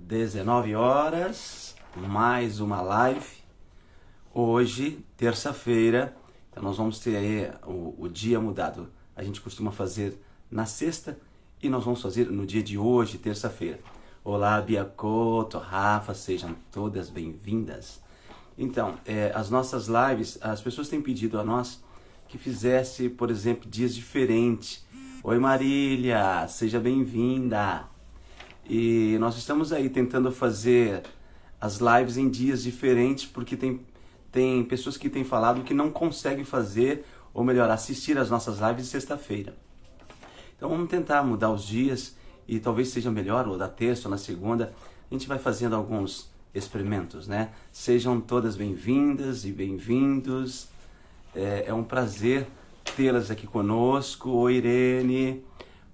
19 horas, mais uma live. Hoje, terça-feira, então nós vamos ter aí o dia mudado. A gente costuma fazer na sexta e nós vamos fazer no dia de hoje, terça-feira. Olá, Biacoto, Rafa, sejam todas bem-vindas. Então, as nossas lives, as pessoas têm pedido a nós que fizesse, por exemplo, dias diferentes. Oi, Marília, seja bem-vinda. E nós estamos aí tentando fazer as lives em dias diferentes, porque tem pessoas que têm falado que não conseguem fazer, ou melhor, assistir as nossas lives de sexta-feira. Então vamos tentar mudar os dias e talvez seja melhor, ou da terça ou na segunda. A gente vai fazendo alguns experimentos, né? Sejam todas bem-vindas e bem-vindos. É um prazer tê-las aqui conosco. Oi, Irene.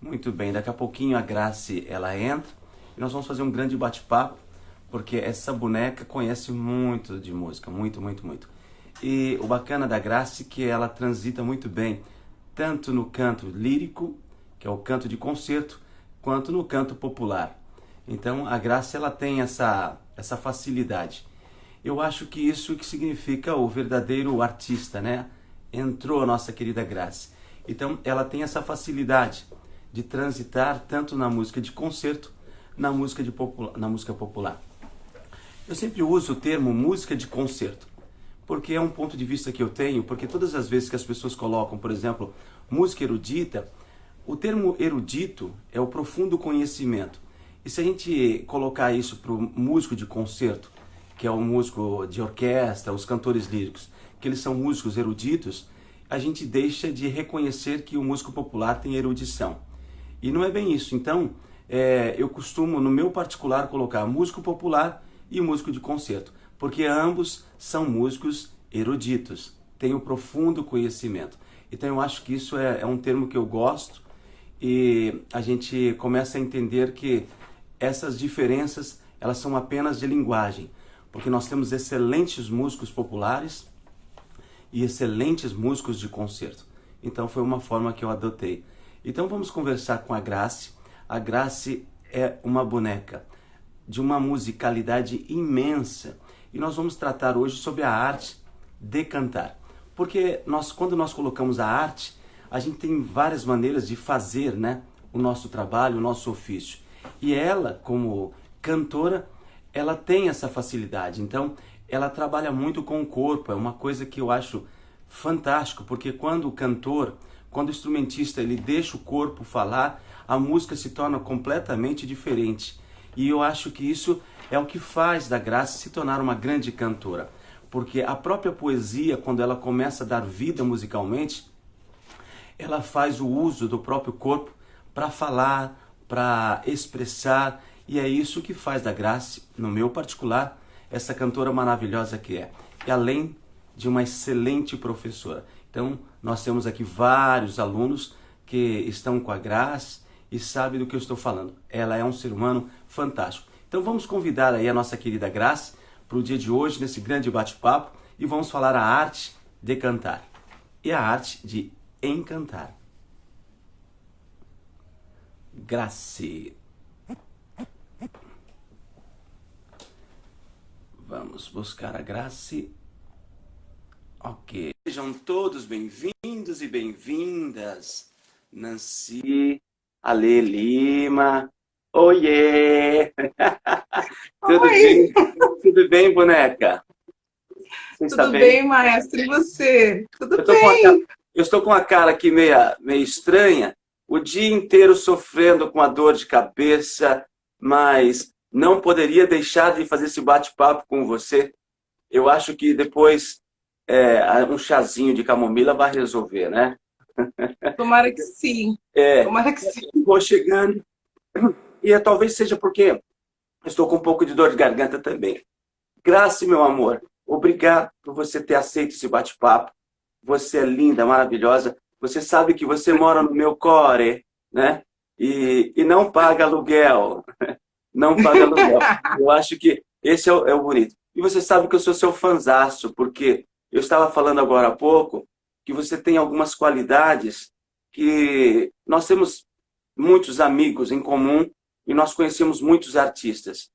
Muito bem, daqui a pouquinho a Grace, ela entra. E nós vamos fazer um grande bate-papo, porque essa boneca conhece muito de música, muito. E o bacana da Grace é que ela transita muito bem, tanto no canto lírico, que é o canto de concerto, quanto no canto popular. Então a Grace, ela tem essa facilidade. Eu acho que isso que significa o verdadeiro artista, né? Entrou a nossa querida Grace. Então ela tem essa facilidade de transitar tanto na música de concerto, na música popular. Eu sempre uso o termo música de concerto, porque é um ponto de vista que eu tenho, porque todas as vezes que as pessoas colocam, por exemplo, música erudita, o termo erudito é o profundo conhecimento. E se a gente colocar isso para o músico de concerto, que é o músico de orquestra, os cantores líricos, que eles são músicos eruditos, a gente deixa de reconhecer que o músico popular tem erudição. E não é bem isso. Então, eu costumo, no meu particular, colocar músico popular e músico de concerto, porque ambos são músicos eruditos, têm um profundo conhecimento. Então eu acho que isso é um termo que eu gosto, e a gente começa a entender que essas diferenças, elas são apenas de linguagem, porque nós temos excelentes músicos populares e excelentes músicos de concerto. Então foi uma forma que eu adotei. Então vamos conversar com a Grace. A Grace é uma boneca de uma musicalidade imensa, e nós vamos tratar hoje sobre a arte de cantar. Porque quando nós colocamos a arte, a gente tem várias maneiras de fazer, né, o nosso trabalho, o nosso ofício. E ela, como cantora, ela tem essa facilidade. Então, ela trabalha muito com o corpo. É uma coisa que eu acho fantástico, porque quando o cantor, quando o instrumentista, ele deixa o corpo falar, a música se torna completamente diferente. E eu acho que isso é o que faz da Grace se tornar uma grande cantora. Porque a própria poesia, quando ela começa a dar vida musicalmente, ela faz o uso do próprio corpo para falar, para expressar. E é isso que faz da Grace, no meu particular, essa cantora maravilhosa que é. E além de uma excelente professora. Então, nós temos aqui vários alunos que estão com a Grace e sabem do que eu estou falando. Ela é um ser humano fantástico. Então vamos convidar aí a nossa querida Grace para o dia de hoje, nesse grande bate-papo, e vamos falar a arte de cantar e a arte de encantar. Grace. Vamos buscar a Grace. Ok. Sejam todos bem-vindos e bem-vindas. Nancy, Ale Lima. Oiê! Tudo Oi! bem? Tudo bem, boneca? Você está Tudo bem? bem, maestro? E você? Eu Tudo tô com a bem? eu estou com a cara aqui meio estranha, o dia inteiro sofrendo com a dor de cabeça, mas não poderia deixar de fazer esse bate-papo com você. Eu acho que depois um chazinho de camomila vai resolver, né? Tomara que sim. É, Tomara que sim. vou chegando, e talvez seja porque eu estou com um pouco de dor de garganta também. Graça, meu amor, obrigado por você ter aceito esse bate-papo. Você é linda, maravilhosa. Você sabe que você mora no meu core, né? E não paga aluguel. Não paga aluguel. Eu acho que esse é o bonito. E você sabe que eu sou seu fanzaço, porque eu estava falando agora há pouco que você tem algumas qualidades que nós temos muitos amigos em comum e nós conhecemos muitos artistas.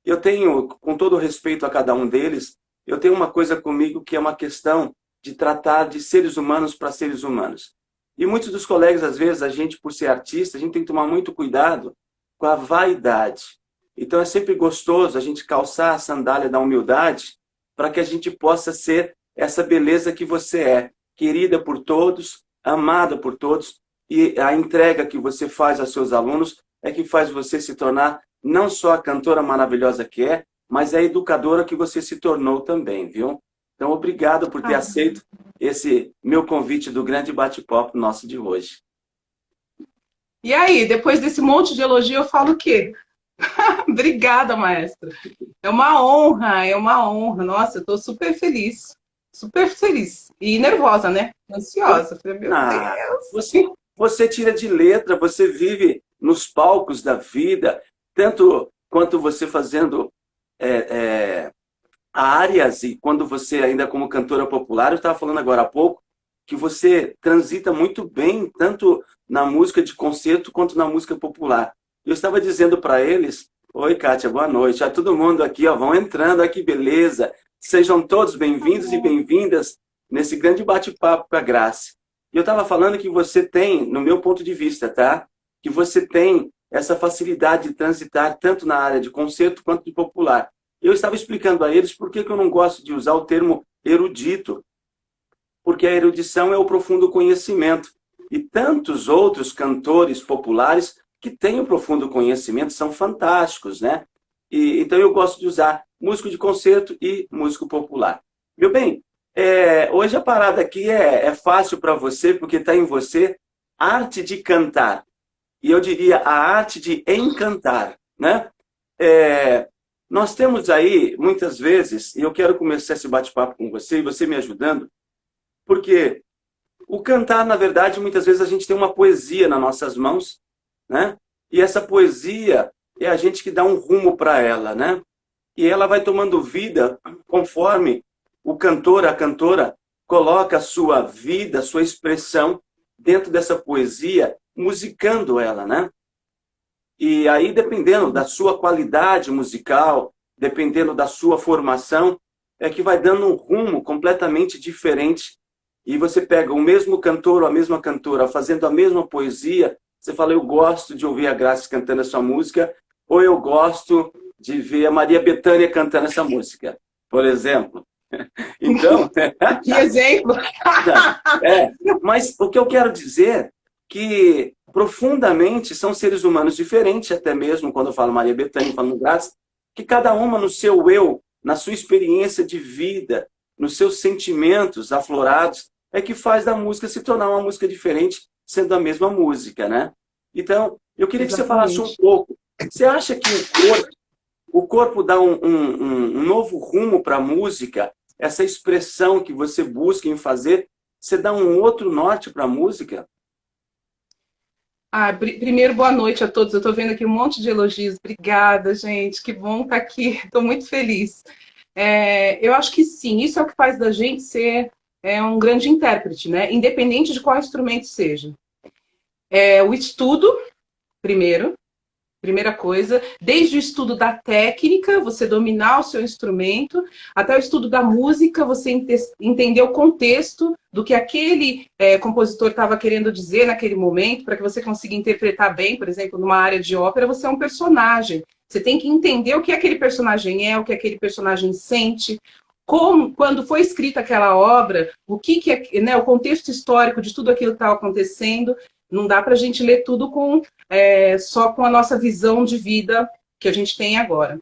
eu tenho, com todo respeito a cada um deles, eu tenho uma coisa comigo que é uma questão de tratar de seres humanos para seres humanos. E muitos dos colegas, às vezes, a gente, por ser artista, a gente tem que tomar muito cuidado com a vaidade. Então é sempre gostoso a gente calçar a sandália da humildade para que a gente possa ser essa beleza que você é, querida por todos, amada por todos, e a entrega que você faz aos seus alunos é que faz você se tornar não só a cantora maravilhosa que é, mas a educadora que você se tornou também, viu? Então, obrigado por ter aceito esse meu convite do grande bate-papo nosso de hoje. E aí, depois desse monte de elogio, eu falo o quê? Obrigada, maestra. É uma honra, é uma honra. Nossa, eu estou super feliz. Super feliz. E nervosa, né? Ansiosa. Falei, meu Deus. Você tira de letra, você vive nos palcos da vida, tanto quanto você fazendo áreas e quando você ainda como cantora popular, eu estava falando agora há pouco, que você transita muito bem, tanto na música de concerto quanto na música popular. Eu estava dizendo para eles, oi Kátia, boa noite, a todo mundo aqui, ó, vão entrando, aqui, beleza, sejam todos bem-vindos e bem-vindas nesse grande bate-papo com a Grace. E eu estava falando que você tem, no meu ponto de vista, tá? Que você tem essa facilidade de transitar tanto na área de concerto quanto de popular. Eu estava explicando a eles por que eu não gosto de usar o termo erudito, porque a erudição é o profundo conhecimento. E tantos outros cantores populares que têm o profundo conhecimento são fantásticos, né? Então eu gosto de usar músico de concerto e músico popular. Meu bem, hoje a parada aqui é fácil para você, porque está em você arte de cantar. E eu diria a arte de encantar, né? Nós temos aí, muitas vezes, e eu quero começar esse bate-papo com você, e você me ajudando, porque o cantar, na verdade, muitas vezes a gente tem uma poesia nas nossas mãos, né? E essa poesia é a gente que dá um rumo para ela, né? E ela vai tomando vida conforme o cantor, a cantora, coloca a sua vida, a sua expressão dentro dessa poesia, musicando ela, né? E aí, dependendo da sua qualidade musical, dependendo da sua formação, é que vai dando um rumo completamente diferente. E você pega o mesmo cantor ou a mesma cantora fazendo a mesma poesia, você fala, eu gosto de ouvir a Grace cantando essa música, ou eu gosto de ver a Maria Bethânia cantando essa música, por exemplo. Então... Que exemplo! Mas o que eu quero dizer que profundamente são seres humanos diferentes, até mesmo quando eu falo Maria Bethânia, falo Grace, que cada uma no seu eu, na sua experiência de vida, nos seus sentimentos aflorados, é que faz da música se tornar uma música diferente, sendo a mesma música, né? Então, eu queria que você falasse um pouco. Você acha que o corpo dá um novo rumo para a música? Essa expressão que você busca em fazer, você dá um outro norte para a música? Primeiro, boa noite a todos. Eu estou vendo aqui um monte de elogios. Obrigada, gente. Que bom estar aqui. Estou muito feliz. Eu acho que sim, isso é o que faz da gente ser um grande intérprete, né? Independente de qual instrumento seja. O estudo, primeira coisa, desde o estudo da técnica, você dominar o seu instrumento, até o estudo da música, você entender o contexto do que aquele compositor estava querendo dizer naquele momento, para que você consiga interpretar bem, por exemplo, numa área de ópera, você é um personagem. Você tem que entender o que aquele personagem o que aquele personagem sente, quando foi escrita aquela obra, o contexto histórico de tudo aquilo que estava acontecendo. Não dá para a gente ler tudo só com a nossa visão de vida que a gente tem agora.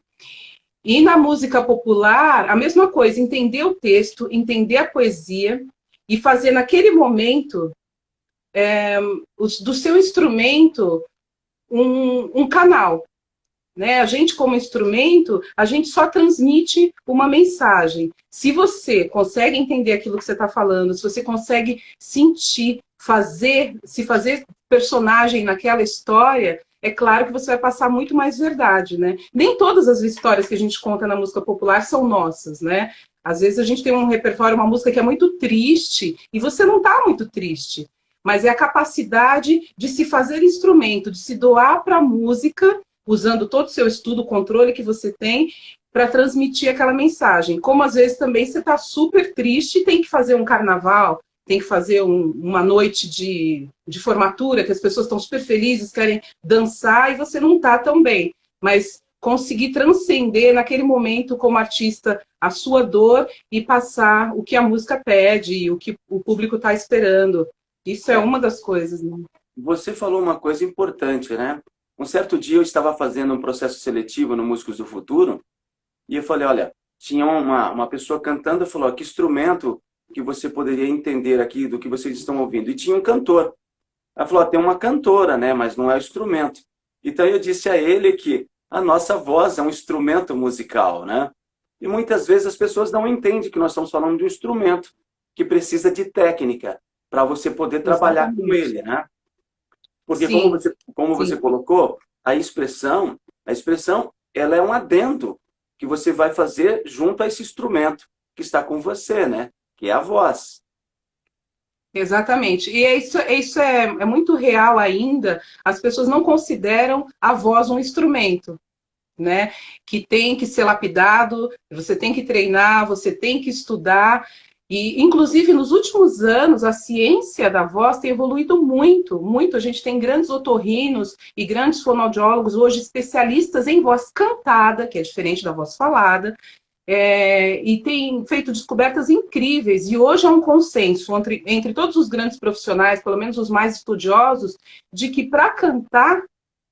E na música popular, a mesma coisa, entender o texto, entender a poesia e fazer naquele momento do seu instrumento um canal. Né? A gente, como instrumento, a gente só transmite uma mensagem. Se você consegue entender aquilo que você está falando, se você consegue sentir, se fazer personagem naquela história, é claro que você vai passar muito mais verdade, né? Nem todas as histórias que a gente conta na música popular são nossas, né? Às vezes a gente tem um repertório, uma música que é muito triste, e você não está muito triste, mas é a capacidade de se fazer instrumento, de se doar para a música usando todo o seu estudo, o controle que você tem, para transmitir aquela mensagem. Como às vezes também você está super triste e tem que fazer um carnaval, tem que fazer uma noite de formatura, que as pessoas estão super felizes, querem dançar, e você não está tão bem. Mas conseguir transcender naquele momento, como artista, a sua dor e passar o que a música pede, o que o público está esperando. Isso é uma das coisas, né? Você falou uma coisa importante, né? Um certo dia eu estava fazendo um processo seletivo no Músicos do Futuro e eu falei, olha, tinha uma pessoa cantando e falou, que instrumento que você poderia entender aqui do que vocês estão ouvindo? E tinha um cantor. Ela falou, tem uma cantora, né? Mas não é o instrumento. Então eu disse a ele que a nossa voz é um instrumento musical, né? E muitas vezes as pessoas não entendem que nós estamos falando de um instrumento que precisa de técnica para você poder trabalhar com ele, né? Porque Sim, como você sim. colocou, a expressão, ela é um adendo que você vai fazer junto a esse instrumento que está com você, né? Que é a voz. Exatamente. E isso é muito real ainda. As pessoas não consideram a voz um instrumento, né? Que tem que ser lapidado, você tem que treinar, você tem que estudar. E, inclusive, nos últimos anos, a ciência da voz tem evoluído muito, muito. A gente tem grandes otorrinos e grandes fonoaudiólogos hoje especialistas em voz cantada, que é diferente da voz falada, e tem feito descobertas incríveis. E hoje há um consenso entre todos os grandes profissionais, pelo menos os mais estudiosos, de que para cantar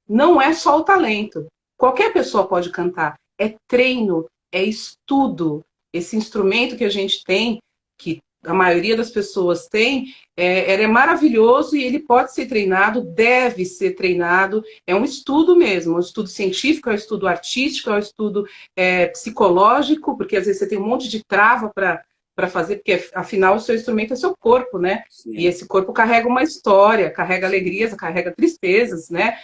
não é só o talento. Qualquer pessoa pode cantar. É treino, é estudo. Esse instrumento que a gente tem, que a maioria das pessoas tem, ele é maravilhoso e ele pode ser treinado, deve ser treinado. É um estudo mesmo, um estudo científico, é um estudo artístico, é um estudo psicológico, porque às vezes você tem um monte de trava para fazer, porque afinal o seu instrumento é seu corpo, né? E Sim. esse corpo carrega uma história, carrega alegrias, carrega tristezas, né?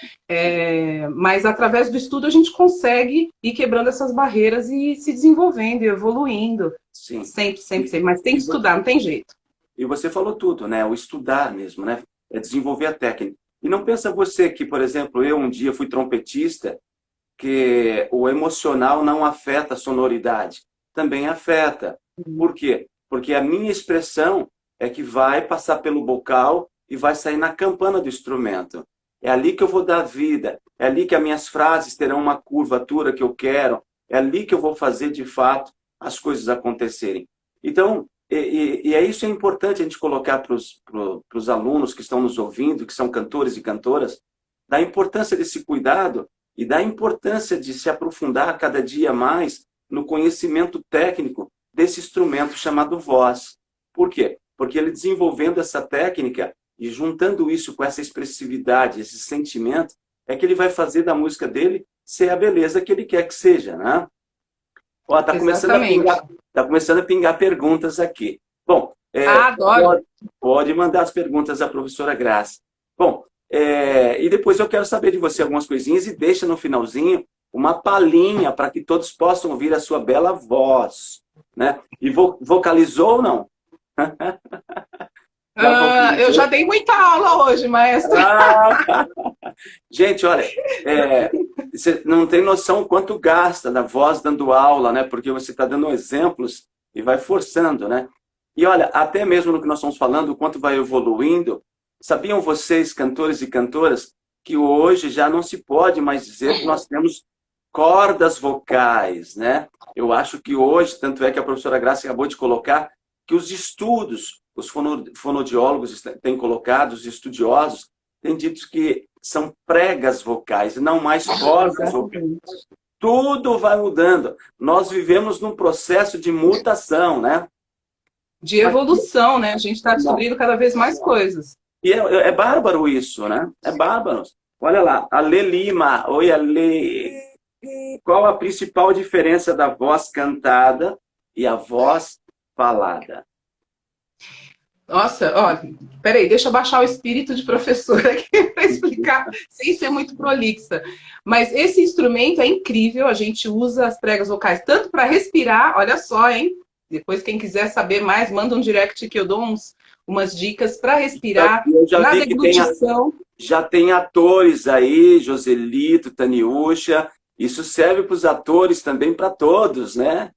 Mas através do estudo a gente consegue ir quebrando essas barreiras e se desenvolvendo e evoluindo. Sim. Sempre, sempre, sempre. Mas tem que estudar, não tem jeito. E você falou tudo, né? O estudar mesmo, né? É desenvolver a técnica. E não pensa você que, por exemplo, eu um dia fui trompetista, que o emocional não afeta a sonoridade. Também afeta. Por quê? Porque a minha expressão é que vai passar pelo bocal e vai sair na campana do instrumento. É ali que eu vou dar vida. É ali que as minhas frases terão uma curvatura que eu quero. É ali que eu vou fazer, de fato, as coisas acontecerem. Então, é isso é importante a gente colocar para os alunos que estão nos ouvindo, que são cantores e cantoras, da importância desse cuidado e da importância de se aprofundar cada dia mais no conhecimento técnico desse instrumento chamado voz. Por quê? Porque ele desenvolvendo essa técnica e juntando isso com essa expressividade, esse sentimento, é que ele vai fazer da música dele ser a beleza que ele quer que seja, né? Ó, tá começando a pingar perguntas aqui. Bom, Adoro. pode mandar as perguntas à professora Graça. Bom, e depois eu quero saber de você algumas coisinhas e deixa no finalzinho uma palhinha para que todos possam ouvir a sua bela voz, né? E vocalizou ou não? Eu já dei muita aula hoje, maestro. Gente, olha, você não tem noção o quanto gasta da voz dando aula, né? Porque você está dando exemplos e vai forçando, né? E olha, até mesmo no que nós estamos falando, o quanto vai evoluindo. Sabiam vocês, cantores e cantoras, que hoje já não se pode mais dizer que nós temos cordas vocais, né? Eu acho que hoje, tanto é que a professora Graça acabou de colocar, que os estudos, os fonodiólogos têm colocado, os estudiosos, têm dito que são pregas vocais, não mais cordas vocais. Tudo vai mudando. Nós vivemos num processo de mutação, né? De evolução, né? A gente está descobrindo cada vez mais coisas. E é bárbaro isso, né? É bárbaro. Olha lá, Ale Lima. Oi, Ale. Qual a principal diferença da voz cantada e a voz falada? Nossa, olha, peraí, deixa eu baixar o espírito de professora aqui para explicar, sem ser muito prolixa. Mas esse instrumento é incrível, a gente usa as pregas vocais tanto para respirar, olha só, hein? Depois, quem quiser saber mais, manda um direct que eu dou umas dicas para respirar, Eu já na vi que tem, deglutição. já tem atores aí, Joselito, Taniúcha. Isso serve para os atores também, para todos, né?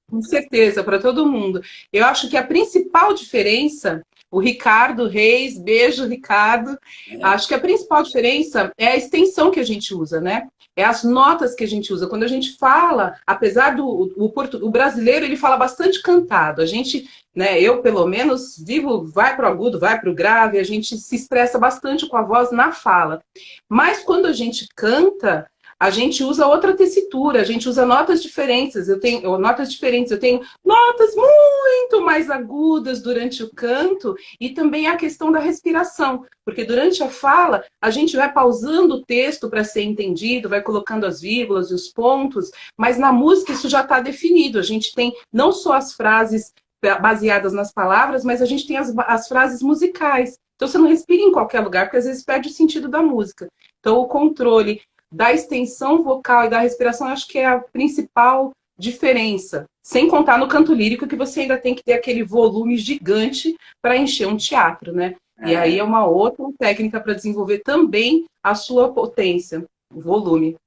Com certeza, para todo mundo. Eu acho que a principal diferença, o Ricardo Reis, beijo, Ricardo. É, Acho que a principal diferença é a extensão que a gente usa, né? É as notas que a gente usa. Quando a gente fala, apesar do o brasileiro, ele fala bastante cantado. A gente, né, eu pelo menos, vivo, vai para o agudo, vai para o grave, a gente se expressa bastante com a voz na fala. Mas quando a gente canta, a gente usa outra tessitura, a gente usa notas diferentes. Eu tenho notas muito mais agudas durante o canto e também a questão da respiração, porque durante a fala a gente vai pausando o texto para ser entendido, vai colocando as vírgulas e os pontos, mas na música isso já está definido. A gente tem não só as frases baseadas nas palavras, mas a gente tem as frases musicais. Então você não respira em qualquer lugar, porque às vezes perde o sentido da música. Então o controle da extensão vocal e da respiração, acho que é a principal diferença. Sem contar no canto lírico, que você ainda tem que ter aquele volume gigante para encher um teatro, né? E aí é uma outra técnica para desenvolver também a sua potência, o volume.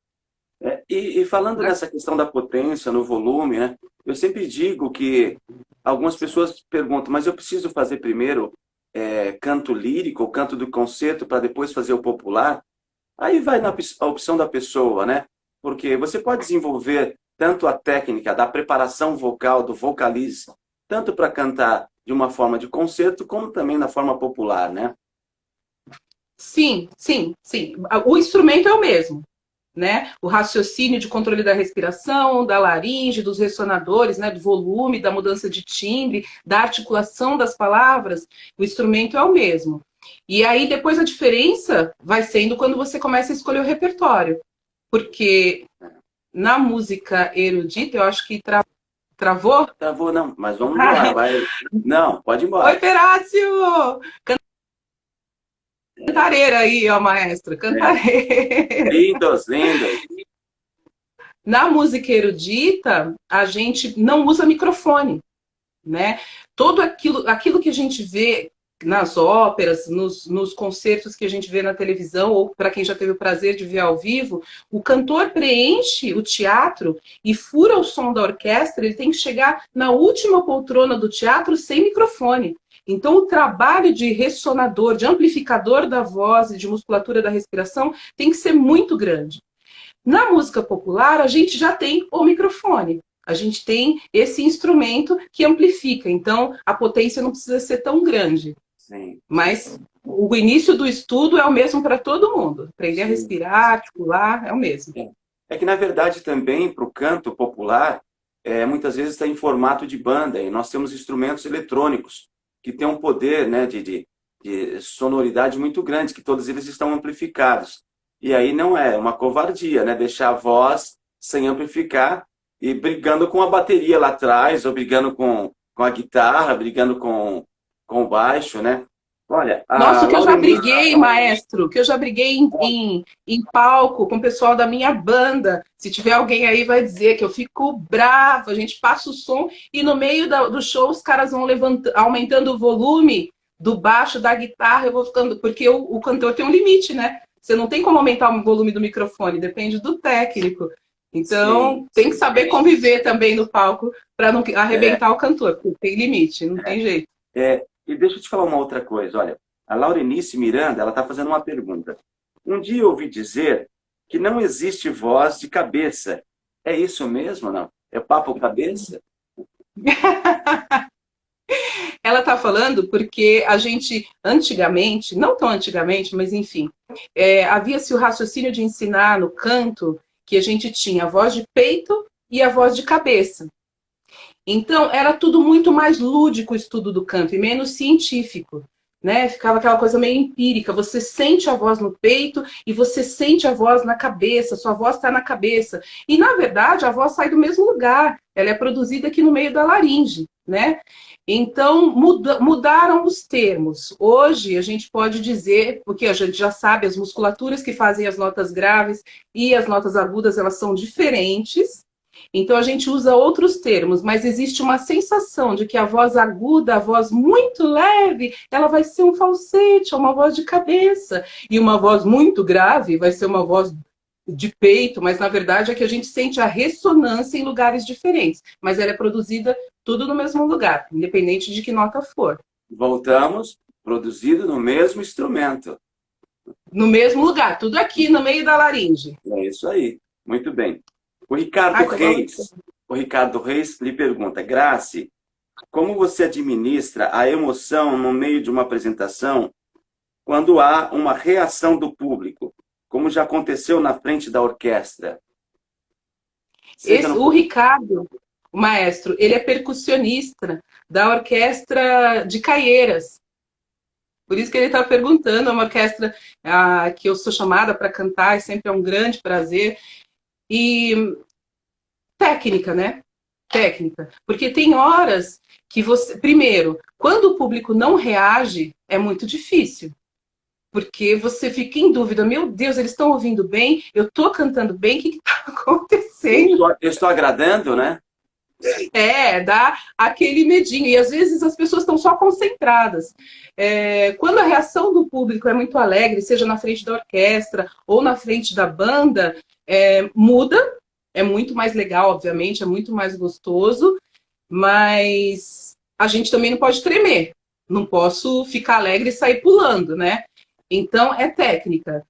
E falando nessa questão da potência, no volume, né? Eu sempre digo que algumas pessoas perguntam, mas eu preciso fazer primeiro canto lírico, ou canto do concerto, para depois fazer o popular? Aí vai na opção da pessoa, né? Porque você pode desenvolver tanto a técnica da preparação vocal, do vocalize, tanto para cantar de uma forma de concerto, como também na forma popular, né? Sim, sim, sim. O instrumento é o mesmo, né? O raciocínio de controle da respiração, da laringe, dos ressonadores, né? Do volume, da mudança de timbre, da articulação das palavras, o instrumento é o mesmo. E aí depois a diferença vai sendo quando você começa a escolher o repertório. Porque na música erudita, eu acho que travou. Travou, não, mas vamos embora, vai. Não, pode ir Oi, embora. Perácio! Cantareira aí, ó, maestro, É. cantareira. Lindos, lindos. Na música erudita, a gente não usa microfone, né? Todo aquilo que a gente vê nas óperas, nos concertos que a gente vê na televisão, ou para quem já teve o prazer de ver ao vivo, o cantor preenche o teatro e fura o som da orquestra, ele tem que chegar na última poltrona do teatro sem microfone. Então, o trabalho de ressonador, de amplificador da voz e de musculatura da respiração tem que ser muito grande. Na música popular, a gente já tem o microfone. A gente tem esse instrumento que amplifica. Então, a potência não precisa ser tão grande. Sim. Mas o início do estudo é o mesmo para todo mundo. Aprender a respirar, articular, é o mesmo. É que, na verdade, também para o canto popular, muitas vezes está em formato de banda, e nós temos instrumentos eletrônicos que têm um poder, né, de sonoridade muito grande, que todos eles estão amplificados. E aí não é uma covardia, né, deixar a voz sem amplificar e brigando com a bateria lá atrás, ou brigando com a guitarra, brigando com o baixo, né? Olha, Nossa, a o que eu já Laurenice... briguei, maestro, que eu já briguei em palco com o pessoal da minha banda. Se tiver alguém aí, vai dizer que eu fico brava, a gente passa o som e no meio do show os caras vão aumentando o volume do baixo, da guitarra, eu vou ficando. Porque o cantor tem um limite, né? Você não tem como aumentar o volume do microfone, depende do técnico. Então, tem que saber conviver também no palco para não arrebentar o cantor, porque tem limite, não tem jeito. E deixa eu te falar uma outra coisa. Olha, a Laurenice Miranda, ela está fazendo uma pergunta. Um dia eu ouvi dizer que não existe voz de cabeça. É isso mesmo, não? É papo cabeça? Ela está falando porque a gente, antigamente, não tão antigamente, mas enfim, havia-se o raciocínio de ensinar no canto que a gente tinha a voz de peito e a voz de cabeça. Então, era tudo muito mais lúdico o estudo do canto e menos científico, né? Ficava aquela coisa meio empírica. Você sente a voz no peito e você sente a voz na cabeça, sua voz está na cabeça. E, na verdade, a voz sai do mesmo lugar. Ela é produzida aqui no meio da laringe, né? Então, mudaram os termos. Hoje, a gente pode dizer, porque a gente já sabe, as musculaturas que fazem as notas graves e as notas agudas, elas são diferentes. Então a gente usa outros termos, mas existe uma sensação de que a voz aguda, a voz muito leve, ela vai ser um falsete, uma voz de cabeça. E uma voz muito grave vai ser uma voz de peito, mas na verdade é que a gente sente a ressonância em lugares diferentes. Mas ela é produzida tudo no mesmo lugar, independente de que nota for. Voltamos, produzido no mesmo instrumento. No mesmo lugar, tudo aqui no meio da laringe. É isso aí. Muito bem. O Ricardo Reis lhe pergunta, Grace, como você administra a emoção no meio de uma apresentação quando há uma reação do público, como já aconteceu na frente da orquestra? O Ricardo, o maestro, ele é percussionista da orquestra de Caieiras. Por isso que ele está perguntando, é uma orquestra que eu sou chamada para cantar, e sempre é um grande prazer. E técnica, né? Técnica. Porque tem horas que você... Primeiro, quando o público não reage, é muito difícil. Porque você fica em dúvida, meu Deus, eles estão ouvindo bem? Eu estou cantando bem? O que está acontecendo? Eu estou agradando, né? Dá aquele medinho. E às vezes as pessoas estão só concentradas. Quando a reação do público é muito alegre, seja na frente da orquestra ou na frente da banda, muda. É muito mais legal, obviamente, é muito mais gostoso. Mas a gente também não pode tremer. Não posso ficar alegre e sair pulando, né? Então, é técnica.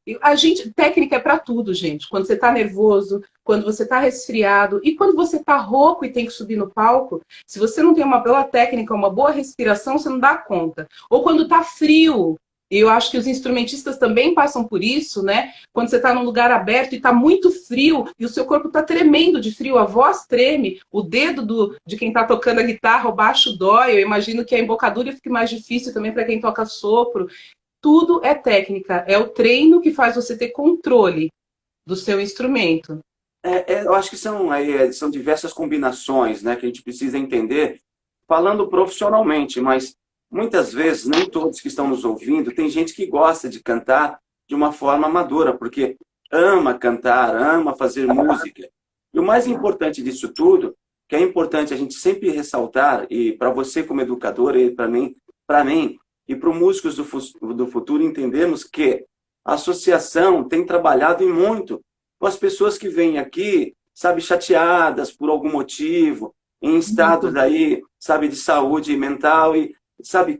Técnica é para tudo, gente. Quando você está nervoso, quando você está resfriado e quando você está rouco e tem que subir no palco, se você não tem uma boa técnica, uma boa respiração, você não dá conta. Ou quando está frio, e eu acho que os instrumentistas também passam por isso, né? Quando você está num lugar aberto e está muito frio e o seu corpo está tremendo de frio, a voz treme, o dedo de quem está tocando a guitarra, o baixo dói, eu imagino que a embocadura fique mais difícil também para quem toca sopro. Tudo é técnica, é o treino que faz você ter controle do seu instrumento. Eu acho que são diversas combinações, né, que a gente precisa entender, falando profissionalmente, mas muitas vezes, nem todos que estão nos ouvindo, tem gente que gosta de cantar de uma forma amadora, porque ama cantar, ama fazer música. E o mais importante disso tudo, que é importante a gente sempre ressaltar, e para você como educador, e para mim, e para os músicos do futuro entendermos que a associação tem trabalhado muito com as pessoas que vêm aqui, sabe, chateadas por algum motivo, em estados aí, sabe, de saúde mental, e, sabe,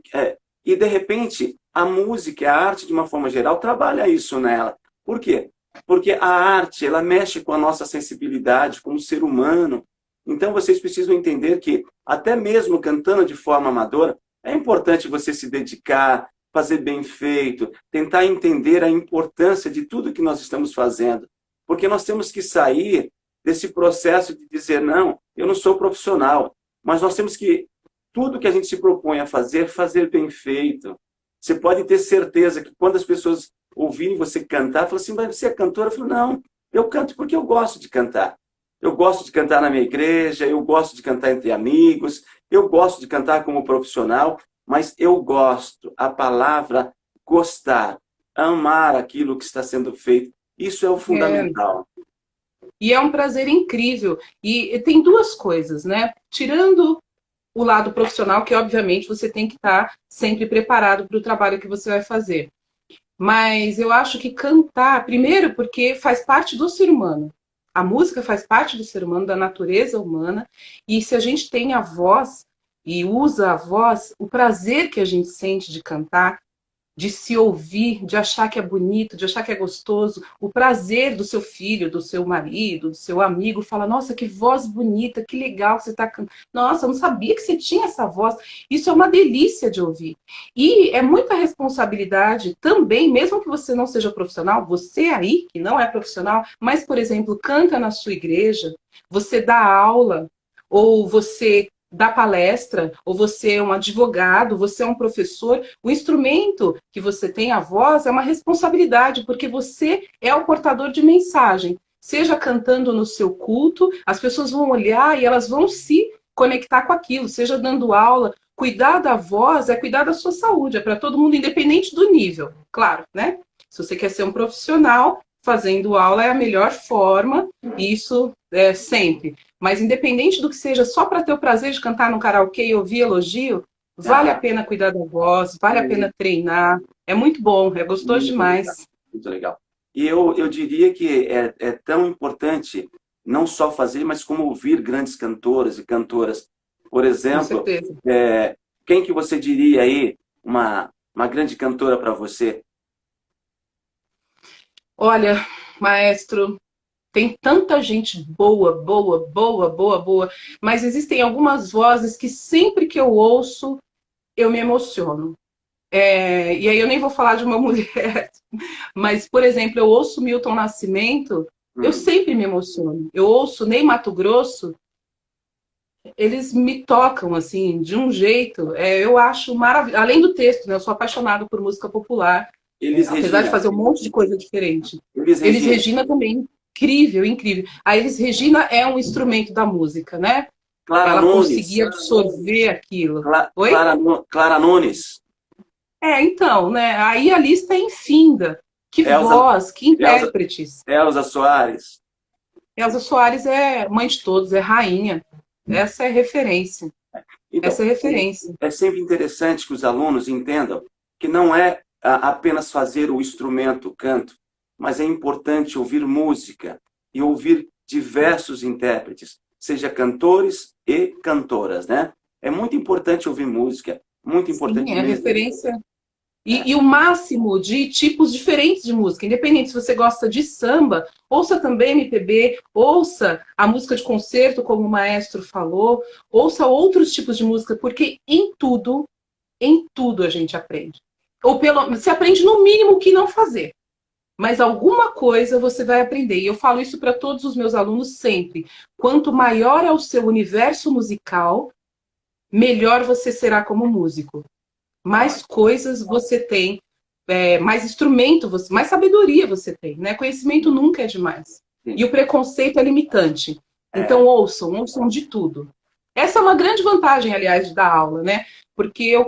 e de repente a música, a arte de uma forma geral, trabalha isso nela. Por quê? Porque a arte, ela mexe com a nossa sensibilidade como ser humano. Então vocês precisam entender que, até mesmo cantando de forma amadora, é importante você se dedicar, fazer bem feito, tentar entender a importância de tudo que nós estamos fazendo. Porque nós temos que sair desse processo de dizer, não, eu não sou profissional, mas nós temos que, tudo que a gente se propõe a fazer, fazer bem feito. Você pode ter certeza que quando as pessoas ouvirem você cantar, falam assim, mas você é cantora? Eu falo, não, eu canto porque eu gosto de cantar. Eu gosto de cantar na minha igreja, eu gosto de cantar entre amigos, eu gosto de cantar como profissional, mas eu gosto, a palavra gostar, amar aquilo que está sendo feito, isso é o fundamental. E é um prazer incrível. E tem duas coisas, né? Tirando o lado profissional, que obviamente você tem que estar sempre preparado para o trabalho que você vai fazer. Mas eu acho que cantar, primeiro porque faz parte do ser humano. A música faz parte do ser humano, da natureza humana, e se a gente tem a voz e usa a voz, o prazer que a gente sente de cantar, de se ouvir, de achar que é bonito, de achar que é gostoso, o prazer do seu filho, do seu marido, do seu amigo, fala, nossa, que voz bonita, que legal que você está cantando. Nossa, eu não sabia que você tinha essa voz. Isso é uma delícia de ouvir. E é muita responsabilidade também, mesmo que você não seja profissional, você aí, que não é profissional, mas, por exemplo, canta na sua igreja, você dá aula, ou você dá palestra, ou você é um advogado, você é um professor, o instrumento que você tem, a voz, é uma responsabilidade, porque você é o portador de mensagem. Seja cantando no seu culto, as pessoas vão olhar e elas vão se conectar com aquilo, seja dando aula. Cuidar da voz é cuidar da sua saúde, é para todo mundo, independente do nível, claro, né? Se você quer ser um profissional, fazendo aula é a melhor forma, e isso sempre. Mas independente do que seja, só para ter o prazer de cantar no karaokê e ouvir elogio, vale a pena cuidar da voz, vale a pena treinar. É muito bom, é gostoso demais. Muito legal. E eu diria que é tão importante não só fazer, mas como ouvir grandes cantores e cantoras. Por Com exemplo, certeza. quem que você diria aí uma grande cantora para você? Olha, maestro, tem tanta gente boa, boa, boa, boa, boa, mas existem algumas vozes que sempre que eu ouço, eu me emociono. E aí eu nem vou falar de uma mulher, mas, por exemplo, eu ouço Milton Nascimento, eu sempre me emociono. Eu ouço Ney Matogrosso, eles me tocam, assim, de um jeito, eu acho maravilhoso. Além do texto, né, eu sou apaixonada por música popular, Elis apesar de Regina. fazer um monte de coisa diferente. Elis Eles Regina. Regina também, incrível, incrível. A Elis Regina é um instrumento da música, né? Clara Ela Nunes. conseguia absorver aquilo. Oi? Clara Nunes. Então, né? Aí a lista é infinda. Que Elza, voz, que Elza, intérpretes. Elza Soares. Elza Soares é mãe de todos, é rainha. Essa é referência. Então, Essa é referência. é sempre interessante que os alunos entendam que não é apenas fazer o instrumento, o canto, mas é importante ouvir música e ouvir diversos intérpretes, seja cantores e cantoras, né? É muito importante ouvir música, muito importante Sim, é mesmo. referência. E o máximo de tipos diferentes de música, independente se você gosta de samba, ouça também MPB, ouça a música de concerto, como o maestro falou, ouça outros tipos de música, porque em tudo a gente aprende. Ou se aprende no mínimo o que não fazer. Mas alguma coisa você vai aprender. E eu falo isso para todos os meus alunos sempre. Quanto maior é o seu universo musical, melhor você será como músico. Mais coisas você tem, mais instrumento, mais sabedoria você tem, né? Conhecimento nunca é demais. E o preconceito é limitante. Então ouçam de tudo. Essa é uma grande vantagem, aliás, de dar aula, né? Porque eu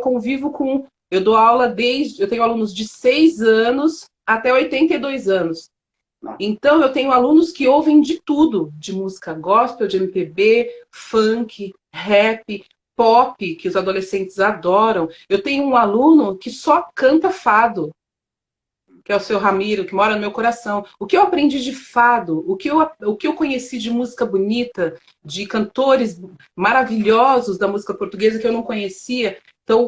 dou aula eu tenho alunos de 6 anos até 82 anos. Então eu tenho alunos que ouvem de tudo, de música gospel, de MPB, funk, rap, pop, que os adolescentes adoram. Eu tenho um aluno que só canta fado, que é o seu Ramiro, que mora no meu coração. O que eu aprendi de fado, o que eu conheci de música bonita, de cantores maravilhosos da música portuguesa que eu não conhecia. Então,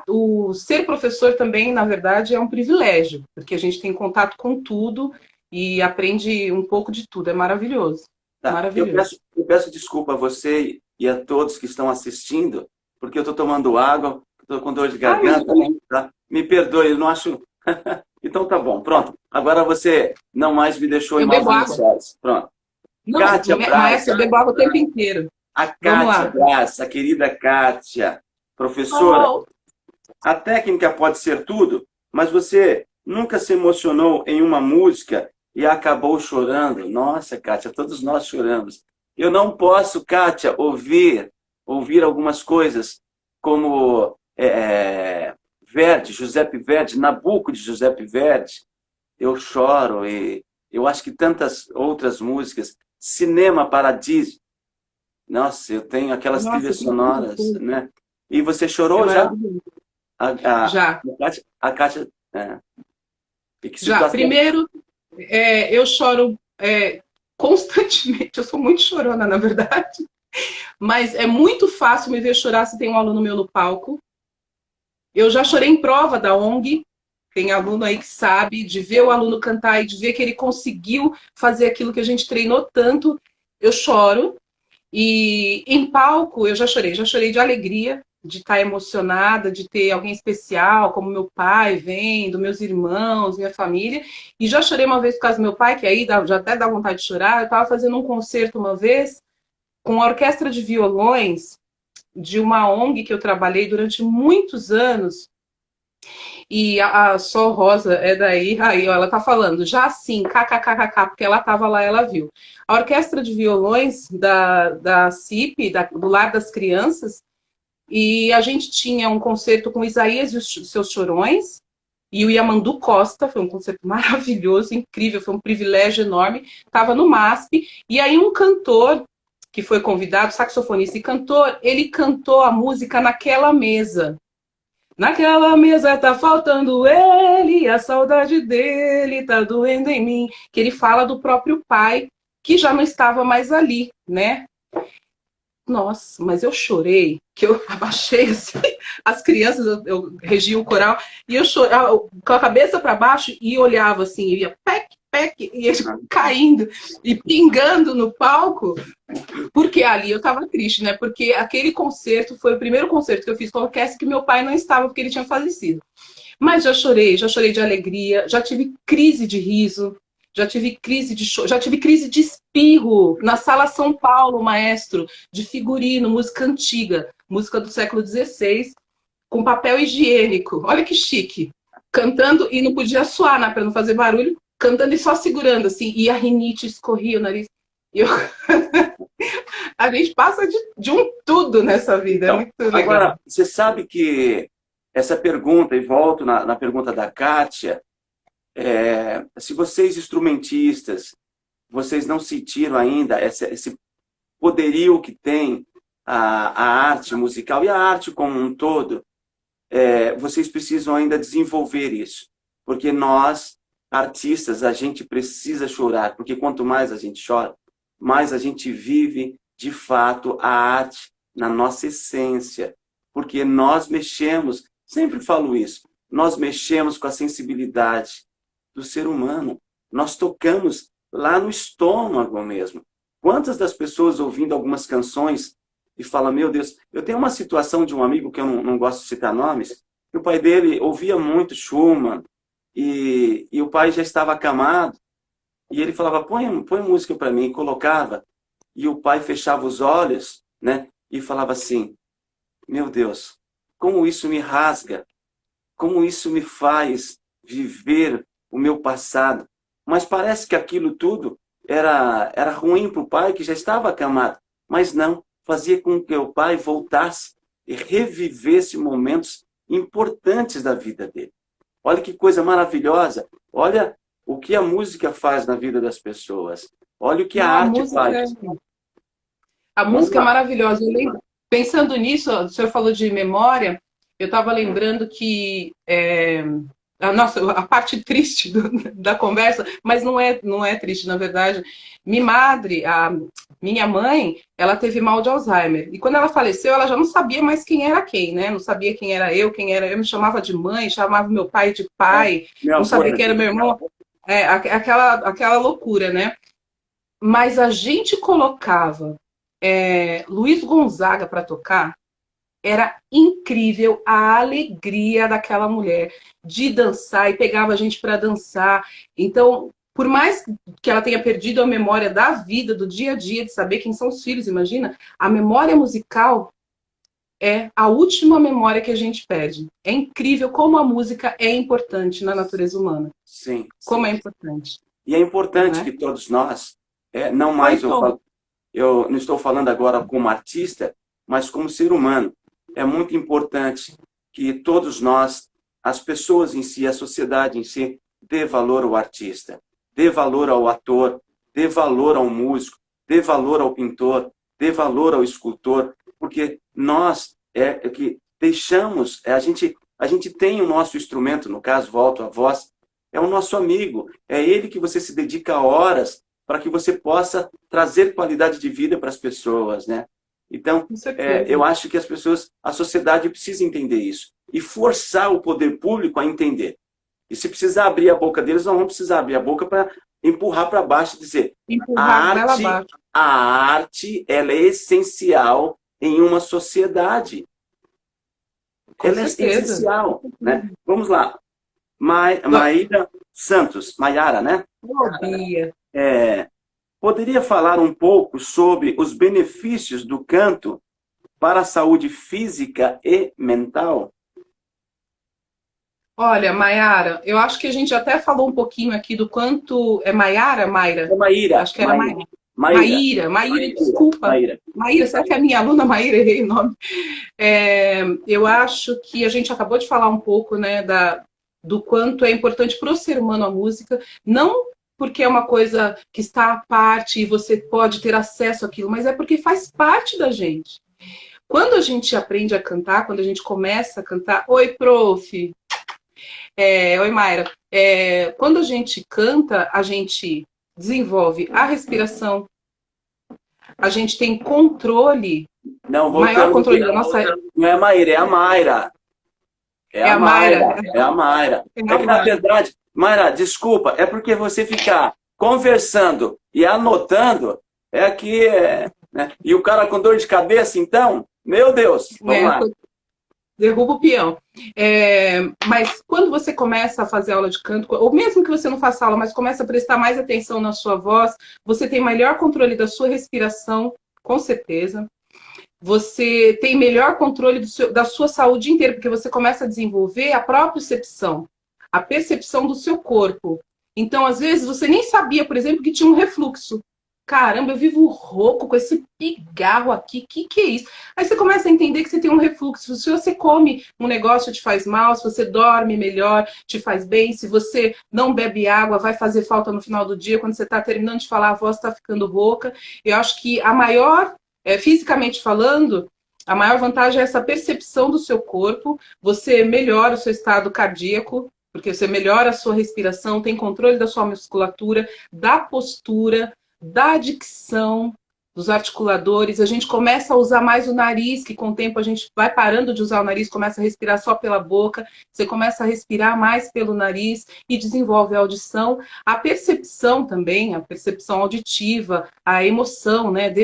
o ser professor também, na verdade, é um privilégio, porque a gente tem contato com tudo e aprende um pouco de tudo. É maravilhoso. Tá. Maravilhoso. Eu peço desculpa a você e a todos que estão assistindo, porque eu estou tomando água, estou com dor de garganta. Tá? Me perdoe, eu não acho. Então tá bom, pronto. Agora você não mais me deixou em maus lençóis. Pronto. Não, Kátia maestra, eu bebo água o tempo inteiro. A Kátia Braz, a querida Kátia, professora. A técnica pode ser tudo, mas você nunca se emocionou em uma música e acabou chorando? Nossa, Kátia, todos nós choramos. Eu não posso, Kátia, ouvir algumas coisas como Verdi, Giuseppe Verdi, Nabucco de Giuseppe Verdi. Eu choro e eu acho que tantas outras músicas. Cinema Paradiso. Nossa, eu tenho aquelas trilhas sonoras, né? E você chorou já? Já. A Kátia. Já. Primeiro, eu choro constantemente. Eu sou muito chorona, na verdade. Mas é muito fácil me ver chorar se tem um aluno meu no palco. Eu já chorei em prova da ONG. Tem aluno aí que sabe, de ver o aluno cantar e de ver que ele conseguiu fazer aquilo que a gente treinou tanto. Eu choro. E em palco eu já chorei de alegria, de estar emocionada, de ter alguém especial, como meu pai vendo, meus irmãos, minha família. E já chorei uma vez por causa do meu pai, que aí já até dá vontade de chorar. Eu estava fazendo um concerto uma vez com a orquestra de violões de uma ONG que eu trabalhei durante muitos anos. E a Sol Rosa é daí, aí ó, ela tá falando, já assim, kkkk, porque ela tava lá, ela viu. A orquestra de violões da CIP, do Lar das Crianças, e a gente tinha um concerto com Isaías e os seus Chorões, e o Yamandu Costa, foi um concerto maravilhoso, incrível, foi um privilégio enorme, estava no MASP, e aí um cantor que foi convidado, saxofonista e cantor, ele cantou a música naquela mesa. Naquela mesa tá faltando ele, a saudade dele tá doendo em mim. Que ele fala do próprio pai, que já não estava mais ali, né? Nossa, mas eu chorei, que eu abaixei assim, as crianças, eu regia o coral, e eu chorava com a cabeça para baixo e olhava assim, e ia pec, pec, e ele caindo e pingando no palco, porque ali eu estava triste, né? Porque aquele concerto foi o primeiro concerto que eu fiz com a orquestra que meu pai não estava, porque ele tinha falecido. Mas já chorei de alegria, já tive crise de riso, já tive crise de choro, já tive crise de espirro na Sala São Paulo, maestro, de figurino, música antiga, música do século XVI, com papel higiênico. Olha que chique. Cantando e não podia suar, né, para não fazer barulho, cantando e só segurando, assim, e a rinite escorria o nariz. E eu... A gente passa de um tudo nessa vida, então, é muito legal. Agora, você sabe que essa pergunta, e volto na pergunta da Kátia, se vocês instrumentistas, vocês não sentiram ainda esse poderio que tem a arte musical e a arte como um todo, vocês precisam ainda desenvolver isso. Porque nós, artistas, a gente precisa chorar, porque quanto mais a gente chora, mais a gente vive, de fato, a arte na nossa essência. Porque nós mexemos, sempre falo isso, nós mexemos com a sensibilidade do ser humano. Nós tocamos lá no estômago mesmo. Quantas das pessoas ouvindo algumas canções e falam, meu Deus, eu tenho uma situação de um amigo que eu não gosto de citar nomes, que o pai dele ouvia muito Schumann e o pai já estava acamado e ele falava, põe música para mim, e colocava, e o pai fechava os olhos, né, e falava assim, meu Deus, como isso me rasga, como isso me faz viver o meu passado. Mas parece que aquilo tudo era ruim para o pai, que já estava acamado. Mas não, fazia com que o pai voltasse e revivesse momentos importantes da vida dele. Olha que coisa maravilhosa. Olha o que a música faz na vida das pessoas. Olha o que a arte faz. A música é maravilhosa. Pensando nisso, o senhor falou de memória, eu estava lembrando que nossa, a parte triste da conversa, mas não é triste, na verdade. Minha madre, a minha mãe, ela teve mal de Alzheimer. E quando ela faleceu, ela já não sabia mais quem era quem, né? Não sabia quem era eu, Eu me chamava de mãe, chamava meu pai de pai, não sabia quem era meu irmão. Aquela loucura, né? Mas a gente colocava Luiz Gonzaga para tocar, era incrível a alegria daquela mulher de dançar e pegava a gente para dançar. Então, por mais que ela tenha perdido a memória da vida, do dia a dia, de saber quem são os filhos, imagina, a memória musical é a última memória que a gente perde. É incrível como a música é importante na natureza humana. Sim. Como é importante. E é importante que todos nós, não mais eu não estou falando agora como artista, mas como ser humano. É muito importante que todos nós, as pessoas em si, a sociedade em si, dê valor ao artista, dê valor ao ator, dê valor ao músico, dê valor ao pintor, dê valor ao escultor, porque nós que deixamos, a gente tem o nosso instrumento, no caso, volto à voz, é o nosso amigo, é ele que você se dedica horas para que você possa trazer qualidade de vida para as pessoas, né? Então, eu acho que a sociedade precisa entender isso e forçar o poder público a entender. E se precisar abrir a boca deles, não vão precisar abrir a boca para empurrar para baixo e dizer a arte ela é essencial em uma sociedade. Ela é essencial, né? Vamos lá. Maíra Santos, Maiara, né? Bom dia. Poderia falar um pouco sobre os benefícios do canto para a saúde física e mental? Olha, Maiara, eu acho que a gente até falou um pouquinho aqui do quanto... É Maiara, Maíra? É Maíra. Acho que era Maíra, desculpa. Maíra, será que é a minha aluna Maíra? Errei o nome. Eu acho que a gente acabou de falar um pouco, né, do quanto é importante para o ser humano a música, não porque é uma coisa que está à parte e você pode ter acesso àquilo, mas é porque faz parte da gente. Quando a gente aprende a cantar, quando a gente começa a cantar... Oi, prof! Oi, Mayra. Quando a gente canta, a gente desenvolve a respiração, a gente tem controle, Não, maior controle da nossa... Não é a Maíra, é a Mayra. É a Mayra. É a Mayra. É que, na verdade, Mayra, desculpa, é porque você ficar conversando e anotando é que... né? E o cara com dor de cabeça, então, meu Deus, vamos lá. Derruba o peão. Mas quando você começa a fazer aula de canto, ou mesmo que você não faça aula, mas começa a prestar mais atenção na sua voz, você tem melhor controle da sua respiração, com certeza. Você tem melhor controle da sua saúde inteira, porque você começa a desenvolver a propriocepção, a percepção do seu corpo. Então, às vezes, você nem sabia, por exemplo, que tinha um refluxo. Caramba, eu vivo rouco com esse pigarro aqui, que é isso? Aí você começa a entender que você tem um refluxo. Se você come um negócio, te faz mal. Se você dorme melhor, te faz bem. Se você não bebe água, vai fazer falta no final do dia. Quando você está terminando de falar, a voz está ficando rouca. Eu acho que a maior, fisicamente falando, a maior vantagem é essa percepção do seu corpo. Você melhora o seu estado cardíaco, porque você melhora a sua respiração, tem controle da sua musculatura, da postura, da dicção, dos articuladores. A gente começa a usar mais o nariz, que com o tempo a gente vai parando de usar o nariz, começa a respirar só pela boca, você começa a respirar mais pelo nariz e desenvolve a audição. A percepção também, a percepção auditiva, a emoção, né?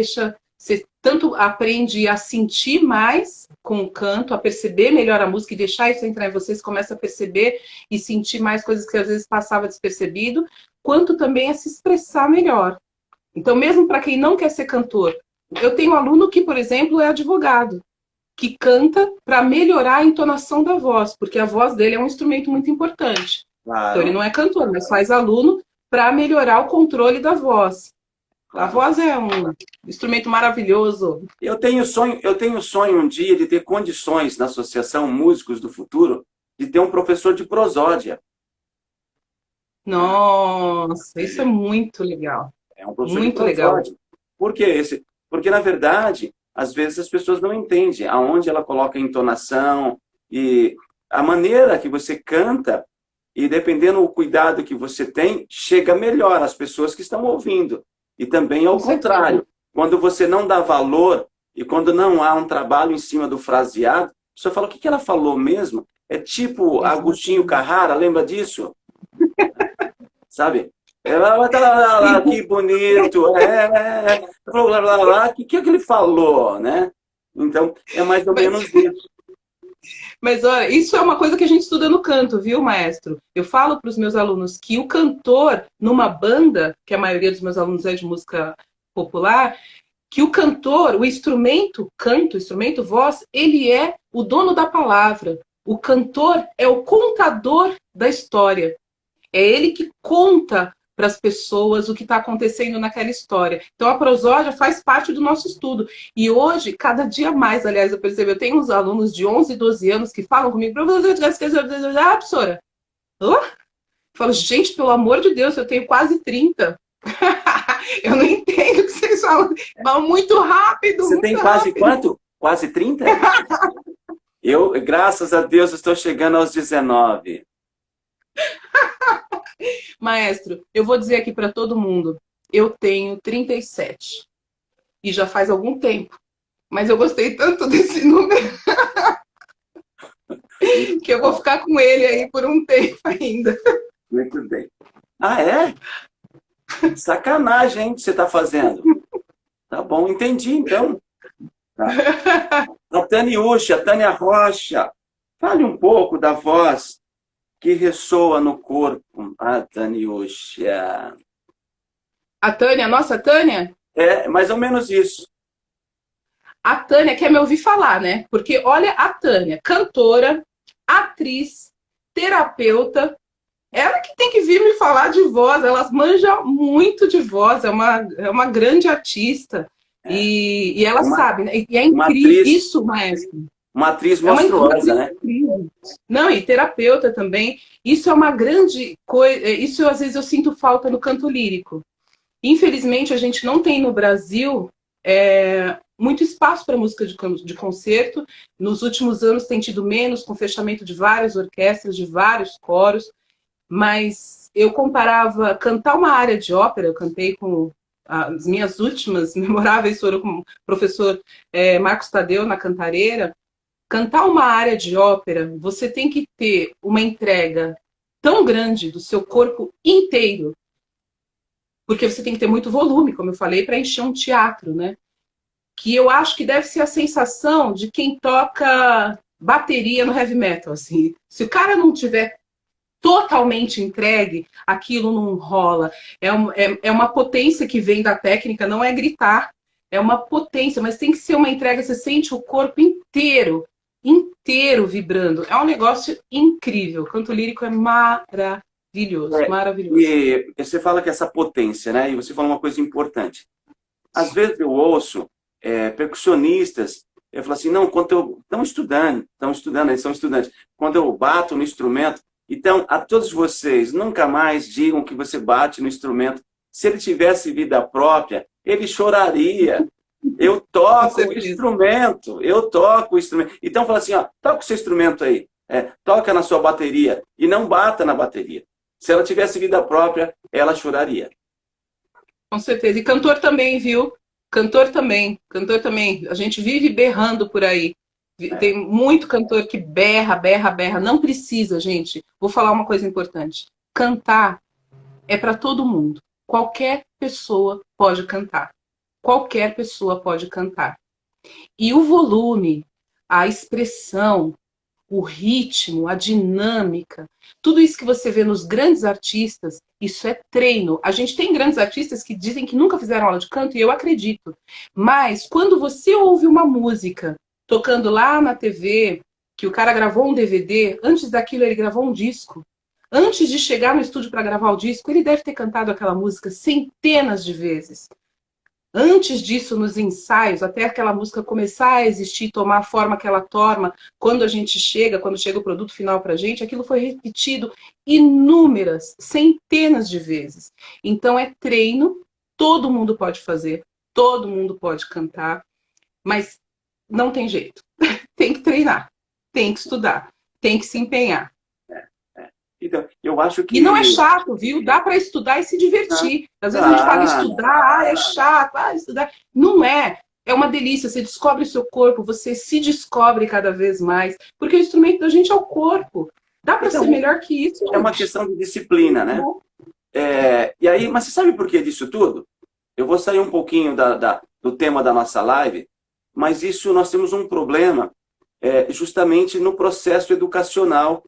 Você tanto aprende a sentir mais com o canto, a perceber melhor a música e deixar isso entrar em vocês, começa a perceber e sentir mais coisas que às vezes passava despercebido, quanto também a se expressar melhor. Então, mesmo para quem não quer ser cantor, eu tenho um aluno que, por exemplo, é advogado, que canta para melhorar a entonação da voz, porque a voz dele é um instrumento muito importante. Claro. Então, ele não é cantor, mas faz aluno para melhorar o controle da voz. A voz é um instrumento maravilhoso. Eu tenho sonho um dia de ter condições na Associação Músicos do Futuro de ter um professor de prosódia. Nossa, isso é muito legal. É um professor muito legal. Por quê? Porque, na verdade, às vezes as pessoas não entendem aonde ela coloca a entonação e a maneira que você canta, e dependendo do cuidado que você tem, chega melhor às pessoas que estão ouvindo. E também ao contrário, quando você não dá valor e quando não há um trabalho em cima do fraseado, a pessoa fala, o que ela falou mesmo? É tipo Agostinho Carrara, lembra disso? Sabe? Que bonito, o que ele falou, né? Então, é mais ou menos isso. Mas olha, isso é uma coisa que a gente estuda no canto, viu, maestro? Eu falo para os meus alunos que o cantor, numa banda, que a maioria dos meus alunos é de música popular, que o cantor, o instrumento canto, o instrumento voz, ele é o dono da palavra. O cantor é o contador da história. É ele que conta para as pessoas o que está acontecendo naquela história. Então, a prosódia faz parte do nosso estudo. E hoje, cada dia mais, aliás, eu percebo, eu tenho uns alunos de 11, 12 anos que falam comigo, professora, eu falo, gente, pelo amor de Deus, eu tenho quase 30. Eu não entendo o que vocês falam. Vão muito rápido. Você tem quase quanto? Quase 30? Eu, graças a Deus, estou chegando aos 19. Maestro, eu vou dizer aqui para todo mundo, eu tenho 37 e já faz algum tempo, mas eu gostei tanto desse número que eu vou ficar com ele aí por um tempo ainda. Muito bem. Ah, é? Sacanagem, hein, que você está fazendo. Tá bom, entendi, então. Tá. A Taniúcha, a Tânia Rocha, fale um pouco da voz que ressoa no corpo, a Taniúcha. A Tânia, a nossa Tânia? É, mais ou menos isso. A Tânia quer me ouvir falar, né? Porque olha a Tânia, cantora, atriz, terapeuta, ela que tem que vir me falar de voz, ela manja muito de voz, é uma grande artista. E ela sabe, né? E é incrível isso, maestro. uma atriz É uma monstruosa, né? incrível. Não, e terapeuta também. Isso é uma grande coisa. Isso às vezes eu sinto falta no canto lírico. Infelizmente, a gente não tem no Brasil muito espaço para música de concerto. Nos últimos anos tem tido menos, com fechamento de várias orquestras, de vários coros. Mas eu comparava cantar uma área de ópera, eu cantei com as minhas últimas memoráveis foram com o professor Marcos Tadeu na Cantareira. Cantar uma área de ópera, você tem que ter uma entrega tão grande do seu corpo inteiro, porque você tem que ter muito volume, como eu falei, para encher um teatro, né? Que eu acho que deve ser a sensação de quem toca bateria no heavy metal, assim. Se o cara não tiver totalmente entregue, aquilo não rola. É uma potência que vem da técnica, não é gritar, é uma potência, mas tem que ser uma entrega, você sente o corpo inteiro vibrando. É um negócio incrível. O canto lírico é maravilhoso, maravilhoso. E você fala que essa potência, né? E você fala uma coisa importante. Às vezes eu ouço percussionistas, eu falo assim, não, quando eu... estão estudando, eles são estudantes. Quando eu bato no instrumento, então, a todos vocês, nunca mais digam que você bate no instrumento. Se ele tivesse vida própria, ele choraria. Eu toco o instrumento, Então, fala assim, ó, toca o seu instrumento aí, toca na sua bateria e não bata na bateria. Se ela tivesse vida própria, ela choraria. Com certeza. E cantor também, viu? Cantor também. A gente vive berrando por aí. Tem muito cantor que berra. Não precisa, gente. Vou falar uma coisa importante. Cantar é para todo mundo. Qualquer pessoa pode cantar. Qualquer pessoa pode cantar. E o volume, a expressão, o ritmo, a dinâmica, tudo isso que você vê nos grandes artistas, isso é treino. A gente tem grandes artistas que dizem que nunca fizeram aula de canto, e eu acredito. Mas quando você ouve uma música tocando lá na TV, que o cara gravou um DVD, antes daquilo ele gravou um disco. Antes de chegar no estúdio para gravar o disco, ele deve ter cantado aquela música centenas de vezes. Antes disso, nos ensaios, até aquela música começar a existir, tomar a forma que ela toma, quando chega o produto final para a gente, aquilo foi repetido inúmeras, centenas de vezes. Então é treino, todo mundo pode fazer, todo mundo pode cantar, mas não tem jeito. Tem que treinar, tem que estudar, tem que se empenhar. Então, eu acho que... E não é chato, viu? Dá para estudar e se divertir. Às vezes a gente fala estudar, é chato, estudar. Não é. É uma delícia. Você descobre o seu corpo, você se descobre cada vez mais. Porque o instrumento da gente é o corpo. Dá para ser melhor que isso, gente. É uma questão de disciplina, né? E aí, mas você sabe por que disso tudo? Eu vou sair um pouquinho do tema da nossa live, mas isso nós temos um problema justamente no processo educacional.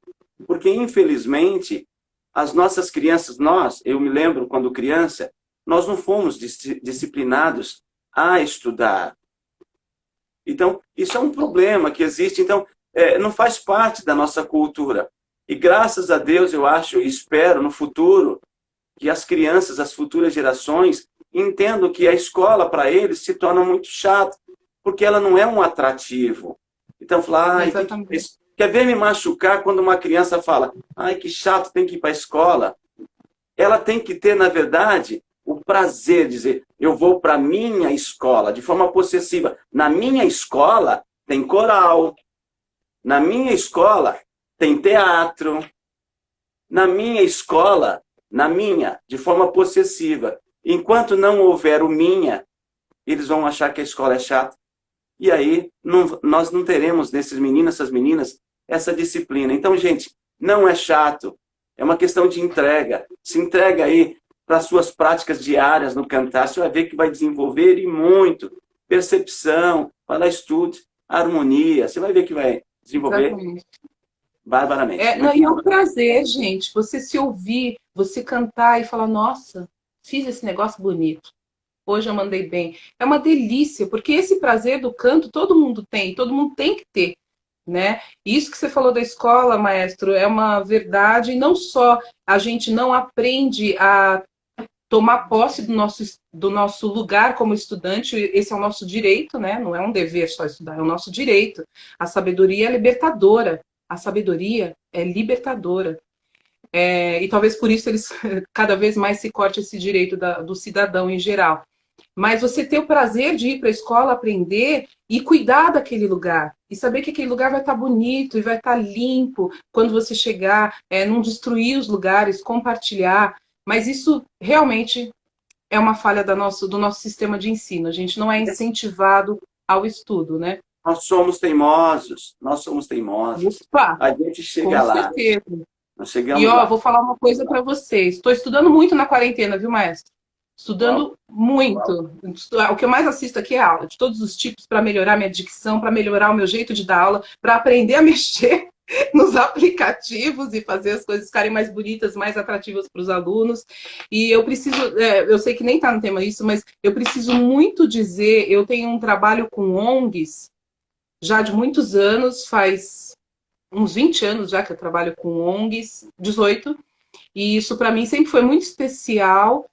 Porque, infelizmente, as nossas crianças, eu me lembro quando criança, nós não fomos disciplinados a estudar. Então, isso é um problema que existe. Então, não faz parte da nossa cultura. E graças a Deus, eu acho e espero no futuro que as crianças, as futuras gerações, entendam que a escola, para eles, se torna muito chata, porque ela não é um atrativo. Então, falar, quer ver me machucar quando uma criança fala, ai, que chato, tem que ir para a escola? Ela tem que ter, na verdade, o prazer de dizer, eu vou para a minha escola, de forma possessiva. Na minha escola tem coral, na minha escola tem teatro, na minha escola, de forma possessiva. Enquanto não houver o minha, eles vão achar que a escola é chata. E aí, nós não teremos nesses meninos, essas meninas, essa disciplina. Então, gente, não é chato. É uma questão de entrega. Se entrega aí para as suas práticas diárias no cantar. Você vai ver que vai desenvolver e muito. Percepção, vai lá, estude, harmonia. Você vai ver que vai desenvolver barbaramente. E é um prazer, gente. Você se ouvir, você cantar e falar, nossa, fiz esse negócio bonito. Hoje eu mandei bem. É uma delícia, porque esse prazer do canto todo mundo tem que ter. Né? Isso que você falou da escola, maestro, é uma verdade. E não só a gente não aprende a tomar posse do nosso lugar como estudante. Esse é o nosso direito, né? Não é um dever só estudar, é o nosso direito. A sabedoria é libertadora. A sabedoria é libertadora. E talvez por isso eles cada vez mais se corte esse direito do cidadão em geral. Mas você ter o prazer de ir para a escola, aprender e cuidar daquele lugar. E saber que aquele lugar vai estar bonito e vai estar limpo quando você chegar, não destruir os lugares, compartilhar. Mas isso realmente é uma falha do nosso sistema de ensino. A gente não é incentivado ao estudo, né? Nós somos teimosos, nós somos teimosos. Opa, A gente chega com lá. certeza. Nós chegamos E ó, lá. vou falar uma coisa para vocês. Estou estudando muito na quarentena, viu, maestro? Estudando muito. O que eu mais assisto aqui é aula de todos os tipos para melhorar minha dicção, para melhorar o meu jeito de dar aula, para aprender a mexer nos aplicativos e fazer as coisas ficarem mais bonitas, mais atrativas para os alunos. E eu preciso, eu sei que nem está no tema isso, mas eu preciso muito dizer, eu tenho um trabalho com ONGs já de muitos anos, faz uns 20 anos já que eu trabalho com ONGs, 18, e isso para mim sempre foi muito especial,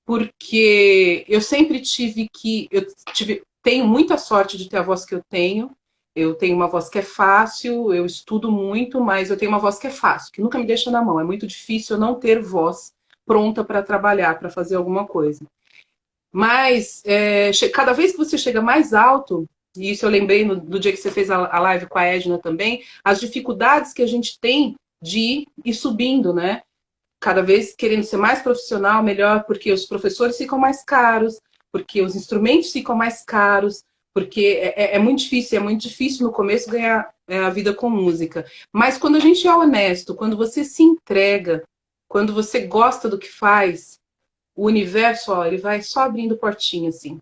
porque eu sempre tenho muita sorte de ter a voz que eu tenho uma voz que é fácil, eu estudo muito, mas eu tenho uma voz que é fácil, que nunca me deixa na mão, é muito difícil eu não ter voz pronta para trabalhar, para fazer alguma coisa. Mas cada vez que você chega mais alto, e isso eu lembrei do dia que você fez a live com a Edna também, as dificuldades que a gente tem de ir subindo, né? Cada vez querendo ser mais profissional, melhor, porque os professores ficam mais caros, porque os instrumentos ficam mais caros, porque é muito difícil no começo ganhar a vida com música. Mas quando a gente é honesto, quando você se entrega, quando você gosta do que faz, o universo, ó, ele vai só abrindo portinha, assim.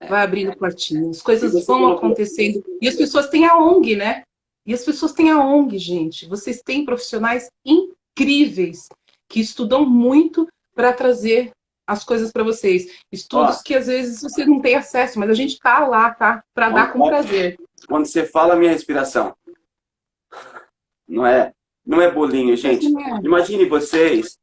Vai abrindo portinha. As coisas vão acontecendo. E as pessoas têm a ONG, né? E as pessoas têm a ONG, gente. Vocês têm profissionais incríveis que estudam muito para trazer as coisas para vocês. Estudos que às vezes você não tem acesso, mas a gente tá lá, tá? Para dar com prazer. Quando você fala a minha respiração, não é bolinho, gente. Imagine vocês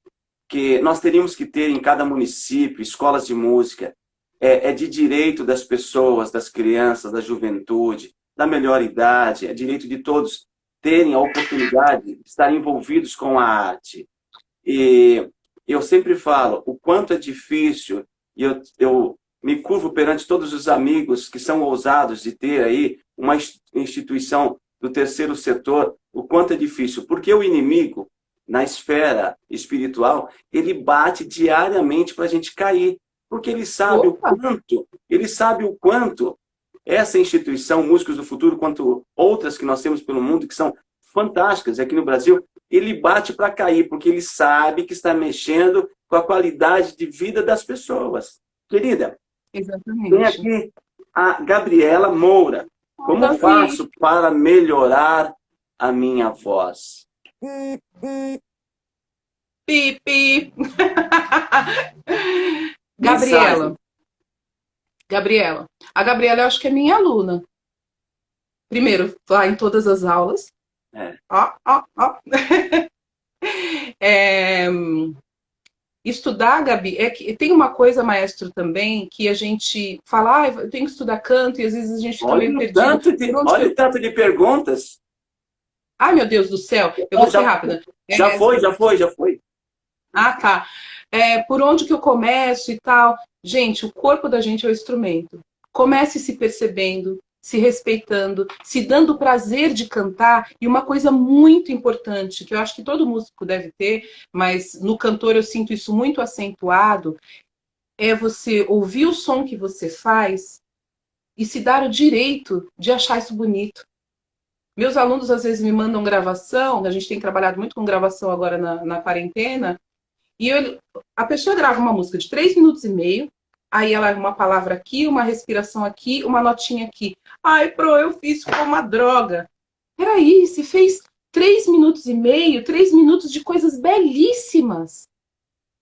que nós teríamos que ter em cada município escolas de música. É de direito das pessoas, das crianças, da juventude, da melhor idade, é direito de todos terem a oportunidade de estar envolvidos com a arte. E eu sempre falo o quanto é difícil, e eu me curvo perante todos os amigos que são ousados de ter aí uma instituição do terceiro setor, o quanto é difícil, porque o inimigo, na esfera espiritual, ele bate diariamente para a gente cair, porque ele sabe o quanto essa instituição, Músicos do Futuro, quanto outras que nós temos pelo mundo, que são fantásticas aqui no Brasil, ele bate para cair, porque ele sabe que está mexendo com a qualidade de vida das pessoas. Querida, exatamente. Tem aqui a Gabriela Moura. Como faço para melhorar a minha voz? Pipi. Gabriela. A Gabriela eu acho que é minha aluna. Primeiro, lá em todas as aulas. Ó. Estudar, Gabi, tem uma coisa, maestro, também, que a gente fala, eu tenho que estudar canto, e às vezes a gente fica meio perdido. Olha o tanto de perguntas. Ai, meu Deus do céu, eu vou ser rápida. Já foi. Ah, tá. Por onde que eu começo e tal? Gente, o corpo da gente é o instrumento. Comece se percebendo, se respeitando, se dando o prazer de cantar. E uma coisa muito importante, que eu acho que todo músico deve ter, mas no cantor eu sinto isso muito acentuado, é você ouvir o som que você faz e se dar o direito de achar isso bonito. Meus alunos às vezes me mandam gravação, a gente tem trabalhado muito com gravação agora na quarentena, e a pessoa grava uma música de 3 minutos e meio, aí ela uma palavra aqui, uma respiração aqui, uma notinha aqui. Ai, eu fiz como uma droga. Peraí, se fez 3 minutos e meio, 3 minutos de coisas belíssimas.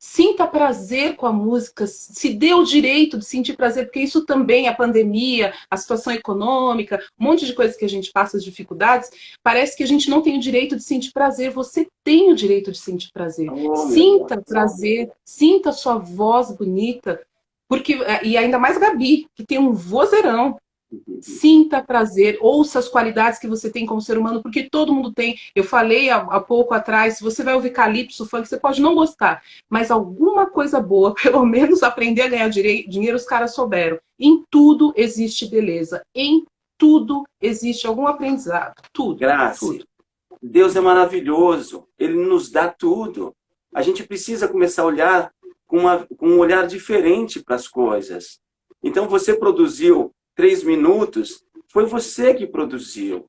Sinta prazer com a música, se dê o direito de sentir prazer, porque isso também, a pandemia, a situação econômica, um monte de coisas que a gente passa, as dificuldades, parece que a gente não tem o direito de sentir prazer. Você tem o direito de sentir prazer. Sinta prazer, sinta sua voz bonita, porque, e ainda mais Gabi, que tem um vozeirão. Sinta prazer, ouça as qualidades que você tem como ser humano, porque todo mundo tem. Eu falei há pouco atrás, se você vai ouvir calypso, funk, você pode não gostar, mas alguma coisa boa, pelo menos aprender a ganhar dinheiro, os caras souberam. Em tudo existe beleza, em tudo existe algum aprendizado, tudo. Graça, tudo. Deus é maravilhoso, Ele nos dá tudo. A gente precisa começar a olhar com um olhar diferente para as coisas. Então você produziu 3 minutos, foi você que produziu.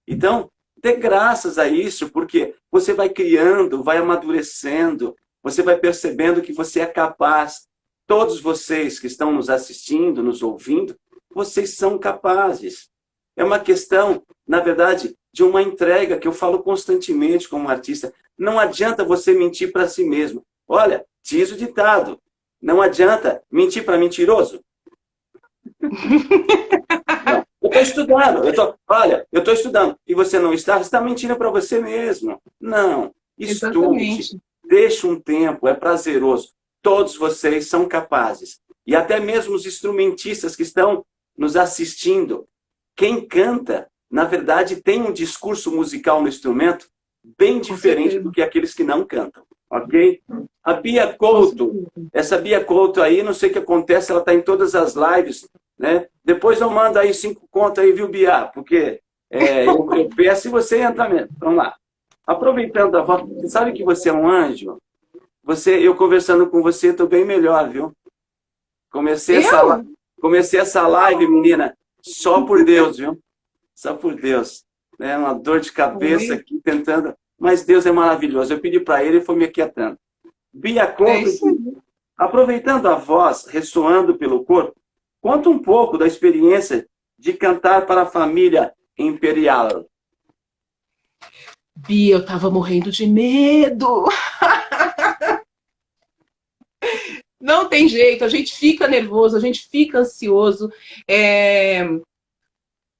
Então, dê graças a isso, porque você vai criando, vai amadurecendo, você vai percebendo que você é capaz. Todos vocês que estão nos assistindo, nos ouvindo, vocês são capazes. É uma questão, na verdade, de uma entrega que eu falo constantemente como artista. Não adianta você mentir para si mesmo. Olha, diz o ditado, não adianta mentir para mentiroso. Não, eu estou estudando. Olha, eu estou estudando. E você não está? Você está mentindo para você mesmo. Não. Estude. Deixe um tempo. É prazeroso. Todos vocês são capazes. E até mesmo os instrumentistas que estão nos assistindo. Quem canta, na verdade, tem um discurso musical no instrumento bem diferente do que aqueles que não cantam. Ok? A Bia Couto, essa Bia Couto aí, não sei o que acontece, ela está em todas as lives, né? Depois eu mando aí 5 contas aí, viu, Bia? Porque eu peço e você entra mesmo. Vamos lá. Aproveitando a voz, você sabe que você é um anjo? Eu conversando com você, estou bem melhor, viu? Comecei essa live, menina, só por Deus, viu? Só por Deus. Né? Uma dor de cabeça aqui, tentando... Mas Deus é maravilhoso. Eu pedi para ele e foi me aquietando. Bia Couto, aproveitando a voz, ressoando pelo corpo, conta um pouco da experiência de cantar para a família imperial. Bia, eu tava morrendo de medo. Não tem jeito, a gente fica nervoso, a gente fica ansioso.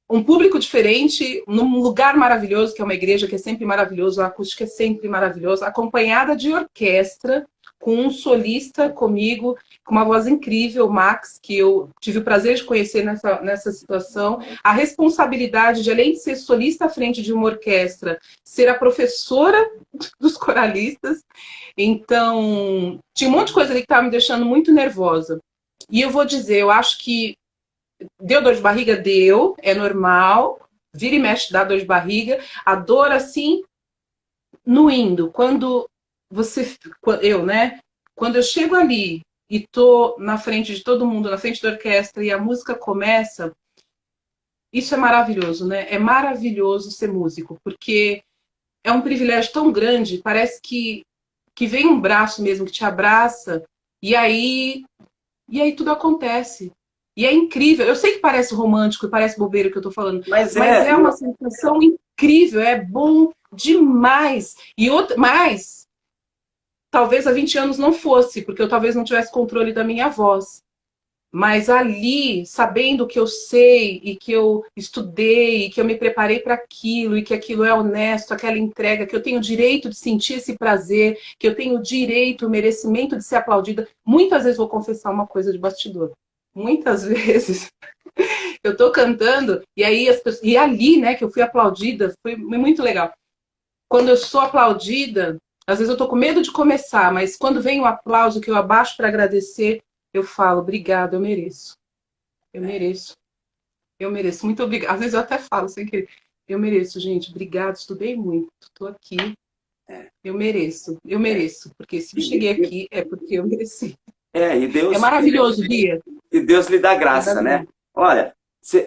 Um público diferente, num lugar maravilhoso, que é uma igreja que é sempre maravilhoso, a acústica é sempre maravilhosa, acompanhada de orquestra, com um solista comigo, com uma voz incrível, Max, que eu tive o prazer de conhecer nessa situação. A responsabilidade de, além de ser solista à frente de uma orquestra, ser a professora dos coralistas. Então, tinha um monte de coisa ali que estava me deixando muito nervosa. E eu vou dizer, eu acho que deu dor de barriga? Deu, é normal. Vira e mexe, dá dor de barriga. A dor, assim, no indo. Quando eu chego ali e tô na frente de todo mundo, na frente da orquestra, e a música começa, isso é maravilhoso, né? É maravilhoso ser músico, porque é um privilégio tão grande, parece que vem um braço mesmo que te abraça, e aí tudo acontece. E é incrível. Eu sei que parece romântico e parece bobeira o que eu tô falando, mas é uma sensação incrível, é bom demais. Mas talvez há 20 anos não fosse, porque eu talvez não tivesse controle da minha voz. Mas ali, sabendo que eu sei, e que eu estudei, e que eu me preparei para aquilo, e que aquilo é honesto, aquela entrega, que eu tenho o direito de sentir esse prazer, que eu tenho o direito, o merecimento de ser aplaudida. Muitas vezes vou confessar uma coisa de bastidor. Muitas vezes eu tô cantando, e aí e ali, né, que eu fui aplaudida, foi muito legal. Quando eu sou aplaudida, às vezes eu tô com medo de começar, mas quando vem o aplauso que eu abaixo para agradecer, eu falo, obrigada, eu mereço. Eu mereço. Eu mereço. Muito obrigada. Às vezes eu até falo sem querer. Eu mereço, gente. Obrigado, estudei muito. Estou aqui. Eu mereço. Eu mereço. Porque se eu cheguei aqui, é porque eu mereci. E Deus... É maravilhoso, Bia. E Deus lhe dá graça, né? Olha,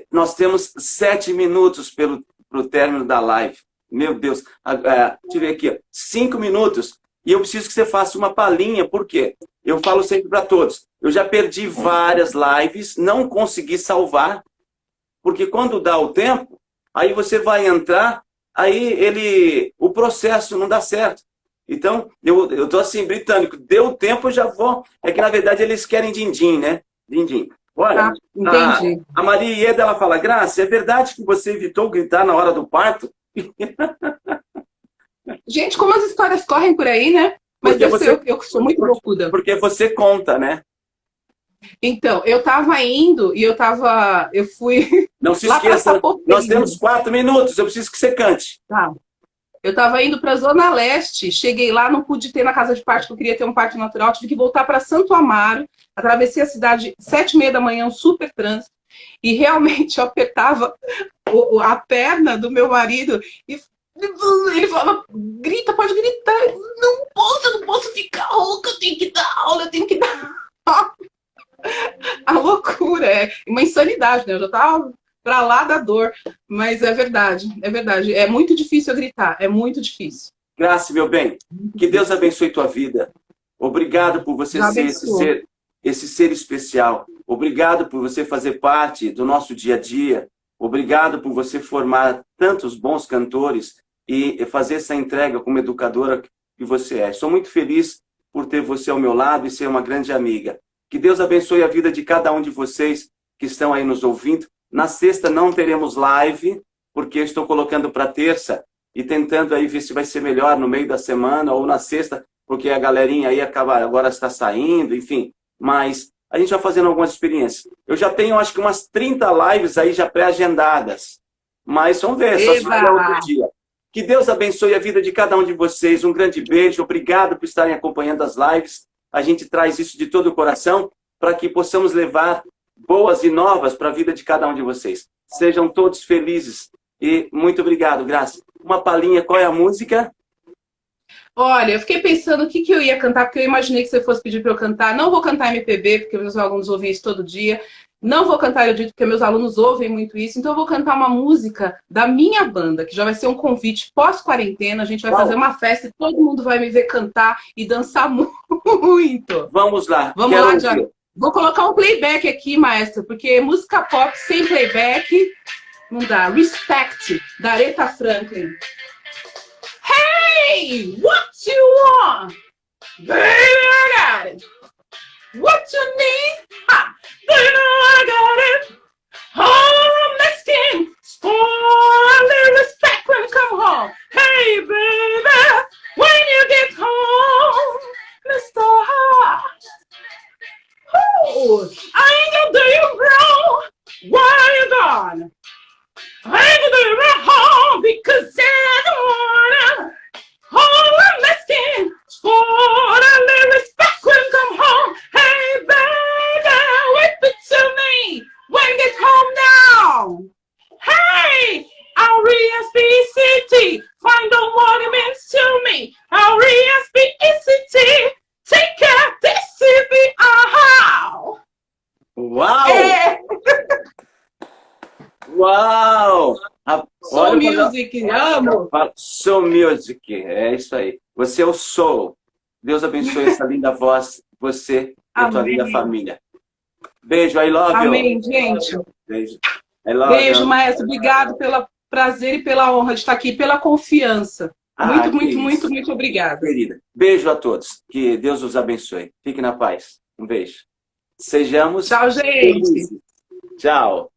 nós temos 7 minutos pro término da live. Meu Deus. Deixa eu ver aqui. 5 minutos. E eu preciso que você faça uma palhinha. Por quê? Eu falo sempre para todos. Eu já perdi várias lives, não consegui salvar, porque quando dá o tempo, aí você vai entrar, aí o processo não dá certo. Então, eu tô assim, britânico. Deu tempo, eu já vou. É que, na verdade, eles querem din-din, né? Din-din. Olha, Ah, entendi. a Maria Ieda, ela fala, Graça, é verdade que você evitou gritar na hora do parto? Gente, como as histórias correm por aí, né? Mas Porque deve ser você, eu que sou muito bocuda. porque você conta, né? Então, eu tava indo e eu fui Não se lá para esqueça, nós Sapopemba. temos 4 minutos, eu preciso que você cante. Tá. Eu tava indo para Zona Leste, cheguei lá, não pude ter na casa de parto, que eu queria ter um parto natural, tive que voltar para Santo Amaro, atravessei a cidade 7h30 da manhã, um super trânsito, e realmente eu apertava a perna do meu marido e ele falava, grita, pode gritar. Eu não posso ficar rouca, eu tenho que dar aula, eu tenho que dar aula. A loucura, é uma insanidade, né? Eu já tava pra lá da dor, mas é verdade, é verdade. É muito difícil eu gritar, é muito difícil. Graça, meu bem, que Deus abençoe tua vida. Obrigado por você Já ser abençoou. esse ser especial. Obrigado por você fazer parte do nosso dia a dia. Obrigado por você formar tantos bons cantores e fazer essa entrega como educadora que você é. Sou muito feliz por ter você ao meu lado e ser uma grande amiga. Que Deus abençoe a vida de cada um de vocês que estão aí nos ouvindo. Na sexta não teremos live, porque eu estou colocando para terça e tentando aí ver se vai ser melhor no meio da semana ou na sexta, porque a galerinha aí acaba agora está saindo, enfim. Mas a gente vai fazendo algumas experiências. Eu já tenho, acho que umas 30 lives aí já pré-agendadas. Mas vamos ver, só se tiver outro dia. Que Deus abençoe a vida de cada um de vocês. Um grande beijo. Obrigado por estarem acompanhando as lives. A gente traz isso de todo o coração para que possamos levar boas e novas para a vida de cada um de vocês. Sejam todos felizes. E muito obrigado, Graça. Uma palhinha, qual é a música? Olha, eu fiquei pensando o que eu ia cantar, porque eu imaginei que você fosse pedir para eu cantar. Não vou cantar MPB, porque meus alunos ouvem isso todo dia. Não vou cantar erudito, porque meus alunos ouvem muito isso. Então eu vou cantar uma música da minha banda, que já vai ser um convite pós-quarentena. A gente vai fazer uma festa e todo mundo vai me ver cantar e dançar muito. Vamos lá. Vamos lá, Tiago. Vou colocar um playback aqui, maestro, porque música pop sem playback não dá. Respect, da Aretha Franklin. Hey, what you want? Baby, I got it. What you need? Ha! Baby, I got it. Oh, I'm asking for a little respect when you come home. Hey, baby, when you get home, Mr. Oh, I ain't gonna do you wrong while you're gone. I ain't gonna do you wrong because I don't wanna. All I'm asking for a little respect when you come home. Hey, baby, whip it to me when you get home now. Hey, R-E-S-P-E-C-T, find out what it means to me. R-E-S-P-E-C-T, take care of this city. Ahau! Uau! É. Uau! Soul Music, amo! Soul Music, é isso aí. Você é o Soul. Deus abençoe essa linda voz, você e a tua linda família. Beijo, I love you. Amém, gente. Beijo. I love Beijo, you. maestro. Obrigado pelo prazer e pela honra de estar aqui, pela confiança. Muito obrigada. Querida. Beijo a todos. Que Deus os abençoe. Fique na paz. Um beijo. Sejamos Tchau, gente. felizes. Tchau.